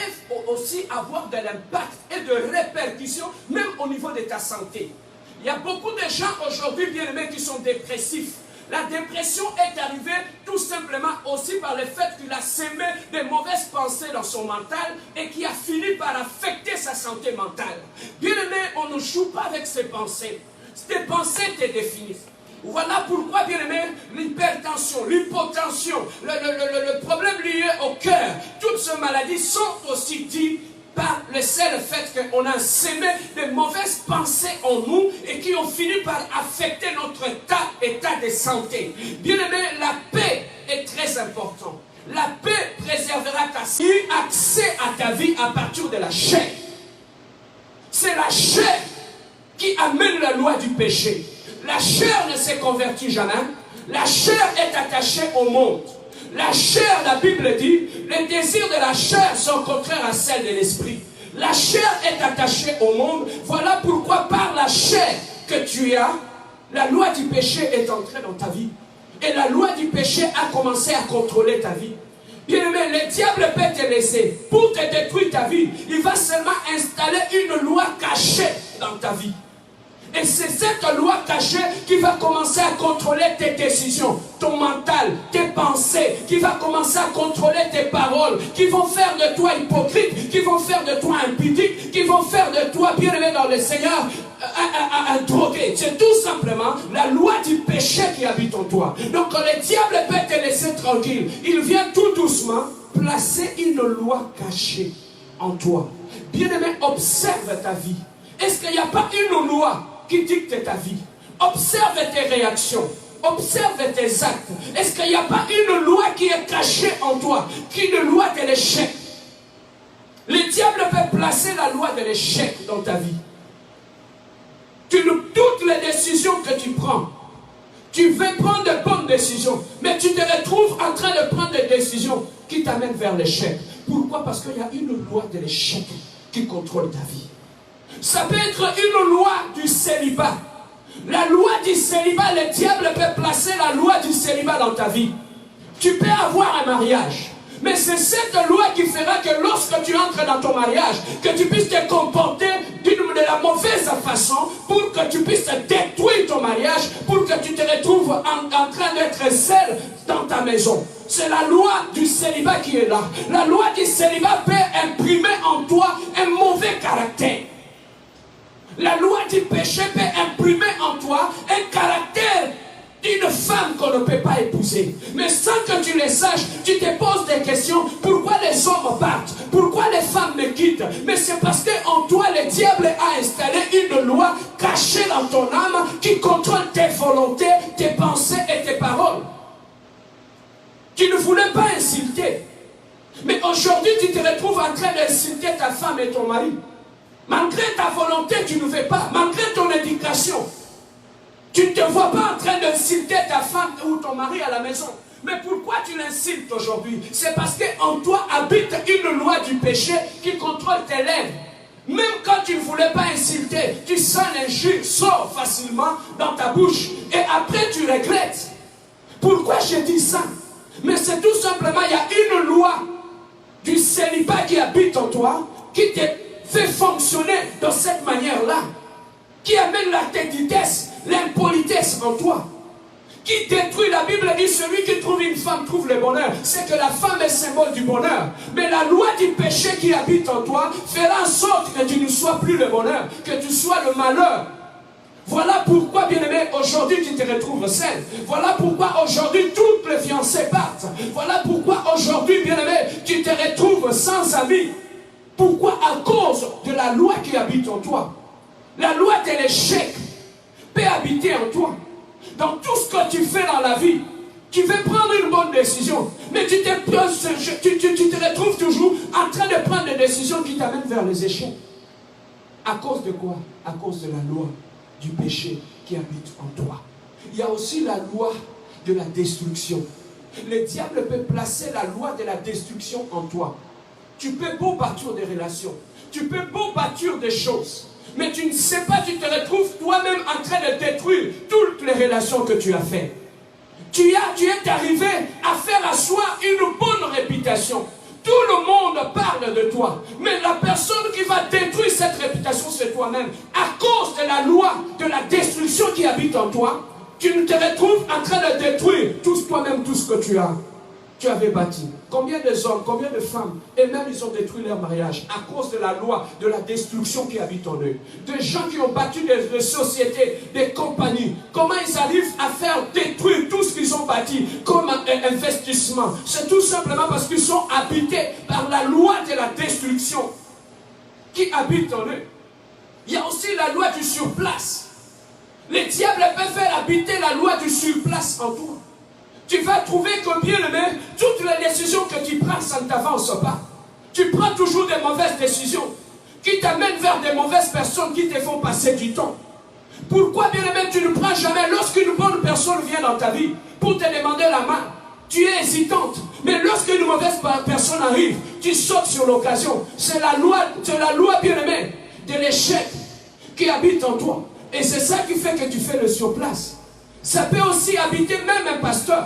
aussi avoir de l'impact et de répercussions, même au niveau de ta santé. Il y a beaucoup de gens aujourd'hui, bien aimés, qui sont dépressifs. La dépression est arrivée tout simplement aussi par le fait qu'il a sémé des mauvaises pensées dans son mental et qui a fini par affecter sa santé mentale. Bien aimé, on ne joue pas avec ses pensées. Tes pensées te définissent. Voilà pourquoi, bien aimé, l'hypertension, l'hypotension, le problème lié au cœur, toutes ces maladies sont aussi dites par le seul fait qu'on a sémé de mauvaises pensées en nous et qui ont fini par affecter notre état de santé. Bien aimé, la paix est très importante. La paix préservera ta accès à ta vie à partir de la chair. C'est la chair qui amène la loi du péché. La chair ne se convertit jamais. La chair est attachée au monde. La chair, la Bible dit, les désirs de la chair sont contraires à celles de l'esprit. La chair est attachée au monde. Voilà pourquoi par la chair que tu as, la loi du péché est entrée dans ta vie. Et la loi du péché a commencé à contrôler ta vie. Bien aimé, le diable peut te laisser pour te détruire ta vie. Il va seulement installer une loi cachée dans ta vie. Et c'est cette loi cachée qui va commencer à contrôler tes décisions, ton mental, tes pensées, qui va commencer à contrôler tes paroles, qui vont faire de toi hypocrite, qui vont faire de toi impudique, qui vont faire de toi, bien aimé dans le Seigneur, un drogué. C'est tout simplement la loi du péché qui habite en toi. Donc le diable peut te laisser tranquille. Il vient tout doucement placer une loi cachée en toi. Bien aimé, observe ta vie. Est-ce qu'il n'y a pas une loi qui dicte ta vie? Observe tes réactions, observe tes actes. Est-ce qu'il n'y a pas une loi qui est cachée en toi, qui est une loi de l'échec? Le diable peut placer la loi de l'échec dans ta vie. Toutes les décisions que tu prends, Tu veux prendre de bonnes décisions, mais tu te retrouves en train de prendre des décisions qui t'amènent vers l'échec. Pourquoi? Parce qu'il y a une loi de l'échec qui contrôle ta vie. Ça peut être une loi du célibat. La loi du célibat, le diable peut placer la loi du célibat dans ta vie. Tu peux avoir un mariage, mais c'est cette loi qui fera que lorsque tu entres dans ton mariage, que tu puisses te comporter de la mauvaise façon pour que tu puisses détruire ton mariage, pour que tu te retrouves en train d'être seul dans ta maison. C'est la loi du célibat qui est là. La loi du célibat peut imprimer en toi un mauvais caractère. La loi du péché peut imprimer en toi un caractère d'une femme qu'on ne peut pas épouser. Mais sans que tu le saches, tu te poses des questions. Pourquoi les hommes partent? Pourquoi les femmes me quittent? Mais c'est parce qu'en toi, le diable a installé une loi cachée dans ton âme qui contrôle tes volontés, tes pensées et tes paroles. Tu ne voulais pas insulter. Mais aujourd'hui, tu te retrouves en train d'insulter ta femme et ton mari. Malgré ta volonté, tu ne veux pas. Malgré ton éducation. Tu ne te vois pas en train d'insulter ta femme ou ton mari à la maison. Mais pourquoi tu l'insultes aujourd'hui? C'est parce qu'en toi habite une loi du péché qui contrôle tes lèvres. Même quand tu ne voulais pas insulter, tu sens l'injure sort facilement dans ta bouche. Et après tu regrettes. Pourquoi je dis ça? Mais c'est tout simplement, il y a une loi du célibat qui habite en toi, qui te fait fonctionner de cette manière-là, qui amène la tétitesse, l'impolitesse en toi, qui détruit. La Bible dit celui qui trouve une femme trouve le bonheur. C'est que la femme est symbole du bonheur. Mais la loi du péché qui habite en toi fera en sorte que tu ne sois plus le bonheur, que tu sois le malheur. Voilà pourquoi, bien-aimé, aujourd'hui tu te retrouves seul. Voilà pourquoi aujourd'hui toutes les fiancées partent. Voilà pourquoi aujourd'hui, bien-aimé, tu te retrouves sans amis. Pourquoi? À cause de la loi qui habite en toi. La loi de l'échec peut habiter en toi. Dans tout ce que tu fais dans la vie, tu veux prendre une bonne décision, mais tu te retrouves toujours en train de prendre des décisions qui t'amènent vers les échecs. À cause de quoi? À cause de la loi du péché qui habite en toi. Il y a aussi la loi de la destruction. Le diable peut placer la loi de la destruction en toi. Tu peux beau bâtir des relations, tu peux beau bâtir des choses, mais tu ne sais pas, tu te retrouves toi-même en train de détruire toutes les relations que tu as faites. Tu es arrivé à faire asseoir une bonne réputation. Tout le monde parle de toi, mais la personne qui va détruire cette réputation, c'est toi-même. À cause de la loi de la destruction qui habite en toi, tu te retrouves en train de détruire toi-même tout ce que tu avais bâti. Combien de hommes, combien de femmes, et même ils ont détruit leur mariage à cause de la loi de la destruction qui habite en eux. Des gens qui ont bâti des sociétés, des compagnies. Comment ils arrivent à faire détruire tout ce qu'ils ont bâti comme un investissement? C'est tout simplement parce qu'ils sont habités par la loi de la destruction qui habite en eux. Il y a aussi la loi du surplace. Le diable peut faire habiter la loi du surplace en toi. Tu vas trouver que, bien aimé, toutes les décisions que tu prends, ça ne t'avance pas. Tu prends toujours des mauvaises décisions qui t'amènent vers des mauvaises personnes qui te font passer du temps. Pourquoi, bien aimé, tu ne prends jamais, lorsqu'une bonne personne vient dans ta vie pour te demander la main, tu es hésitante. Mais lorsqu'une mauvaise personne arrive, tu sautes sur l'occasion. C'est la loi, bien aimé, de l'échec qui habite en toi. Et c'est ça qui fait que tu fais le surplace. Ça peut aussi habiter même un pasteur.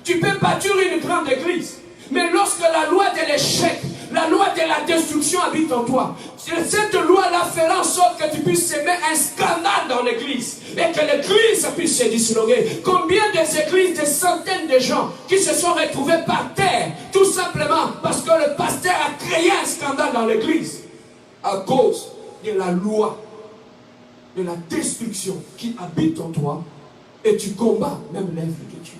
Tu peux bâtir une grande église. Mais lorsque la loi de l'échec, la loi de la destruction habite en toi, cette loi-là fera en sorte que tu puisses semer un scandale dans l'église. Et que l'église puisse se disloquer. Combien d'églises, des centaines de gens qui se sont retrouvés par terre, tout simplement parce que le pasteur a créé un scandale dans l'église. À cause de la loi de la destruction qui habite en toi. Et tu combats même l'œuvre de Dieu.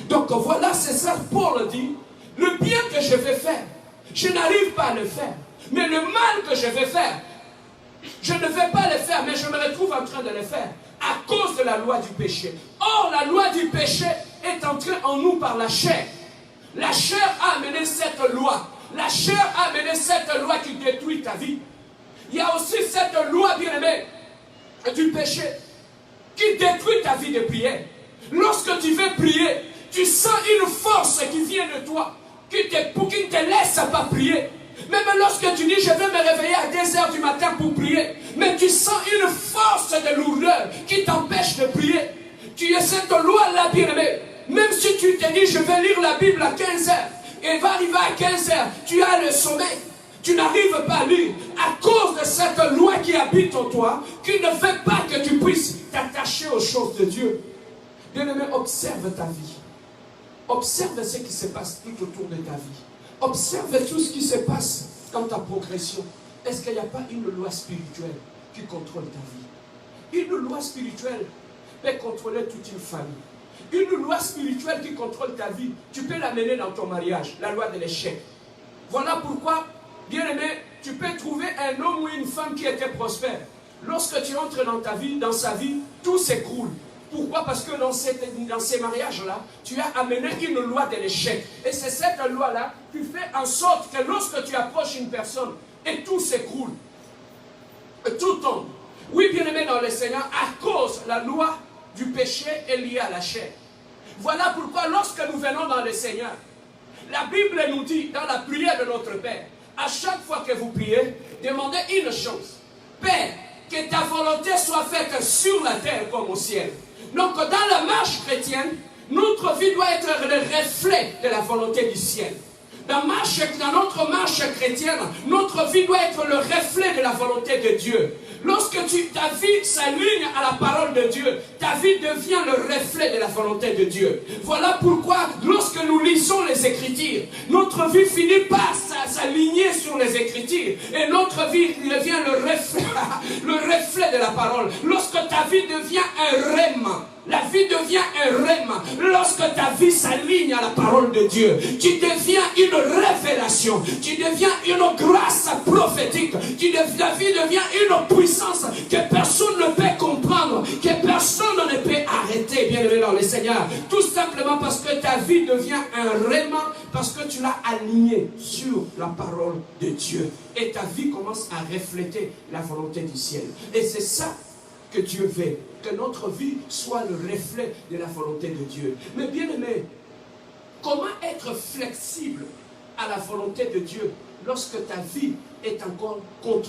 Donc voilà, c'est ça, Paul dit, le bien que je vais faire, je n'arrive pas à le faire. Mais le mal que je vais faire, je ne vais pas le faire, mais je me retrouve en train de le faire. À cause de la loi du péché. Or, la loi du péché est entrée en nous par la chair. La chair a amené cette loi. La chair a amené cette loi qui détruit ta vie. Il y a aussi cette loi, bien-aimée, du péché, qui détruit ta vie de prière. Lorsque tu veux prier, tu sens une force qui vient de toi, qui ne te laisse pas prier. Même lorsque tu dis, je vais me réveiller à 2 heures du matin pour prier, mais tu sens une force de lourdeur qui t'empêche de prier. Tu es cette loi-là, bien-aimé. Même si tu te dis, je vais lire la Bible à 15 heures, et va arriver à 15 heures, tu as le sommeil. Tu n'arrives pas à lire à cause de cette loi qui habite en toi, qui ne fait pas que tu puisses t'attacher aux choses de Dieu. Bien-aimé, observe ta vie. Observe ce qui se passe tout autour de ta vie. Observe tout ce qui se passe dans ta progression. Est-ce qu'il n'y a pas une loi spirituelle qui contrôle ta vie? Une loi spirituelle peut contrôler toute une famille. Une loi spirituelle qui contrôle ta vie, tu peux l'amener dans ton mariage, la loi de l'échec. Voilà pourquoi, bien-aimé, tu peux trouver un homme ou une femme qui était prospère. Lorsque tu entres dans ta vie, dans sa vie, tout s'écroule. Pourquoi? Parce que dans ces mariages-là, tu as amené une loi de l'échec. Et c'est cette loi-là qui fait en sorte que lorsque tu approches une personne, et tout s'écroule, tout tombe. Oui, bien-aimé dans le Seigneur, à cause de la loi du péché est liée à la chair. Voilà pourquoi lorsque nous venons dans le Seigneur, la Bible nous dit dans la prière de notre Père, à chaque fois que vous priez, demandez une chose. Père, que ta volonté soit faite sur la terre comme au ciel. Donc dans la marche chrétienne, notre vie doit être le reflet de la volonté du ciel. Dans notre marche chrétienne, notre vie doit être le reflet de la volonté de Dieu. Lorsque ta vie s'aligne à la parole de Dieu, ta vie devient le reflet de la volonté de Dieu. Voilà pourquoi, lorsque nous lisons les Écritures, notre vie finit par s'aligner sur les Écritures. Et notre vie devient le reflet de la parole. Lorsque ta vie devient un rême, la vie devient un rême. Lorsque ta vie s'aligne à la parole de Dieu, tu deviens une révélation. Tu deviens une grâce prophétique. Ta vie devient une puissance que personne ne peut comprendre, que personne ne peut arrêter, bien aimé dans le Seigneur. Tout simplement parce que ta vie devient un rême, parce que tu l'as aligné sur la parole de Dieu. Et ta vie commence à refléter la volonté du ciel. Et c'est ça que Dieu veut, que notre vie soit le reflet de la volonté de Dieu. Mais bien aimé, comment être flexible à la volonté de Dieu lorsque ta vie est encore contre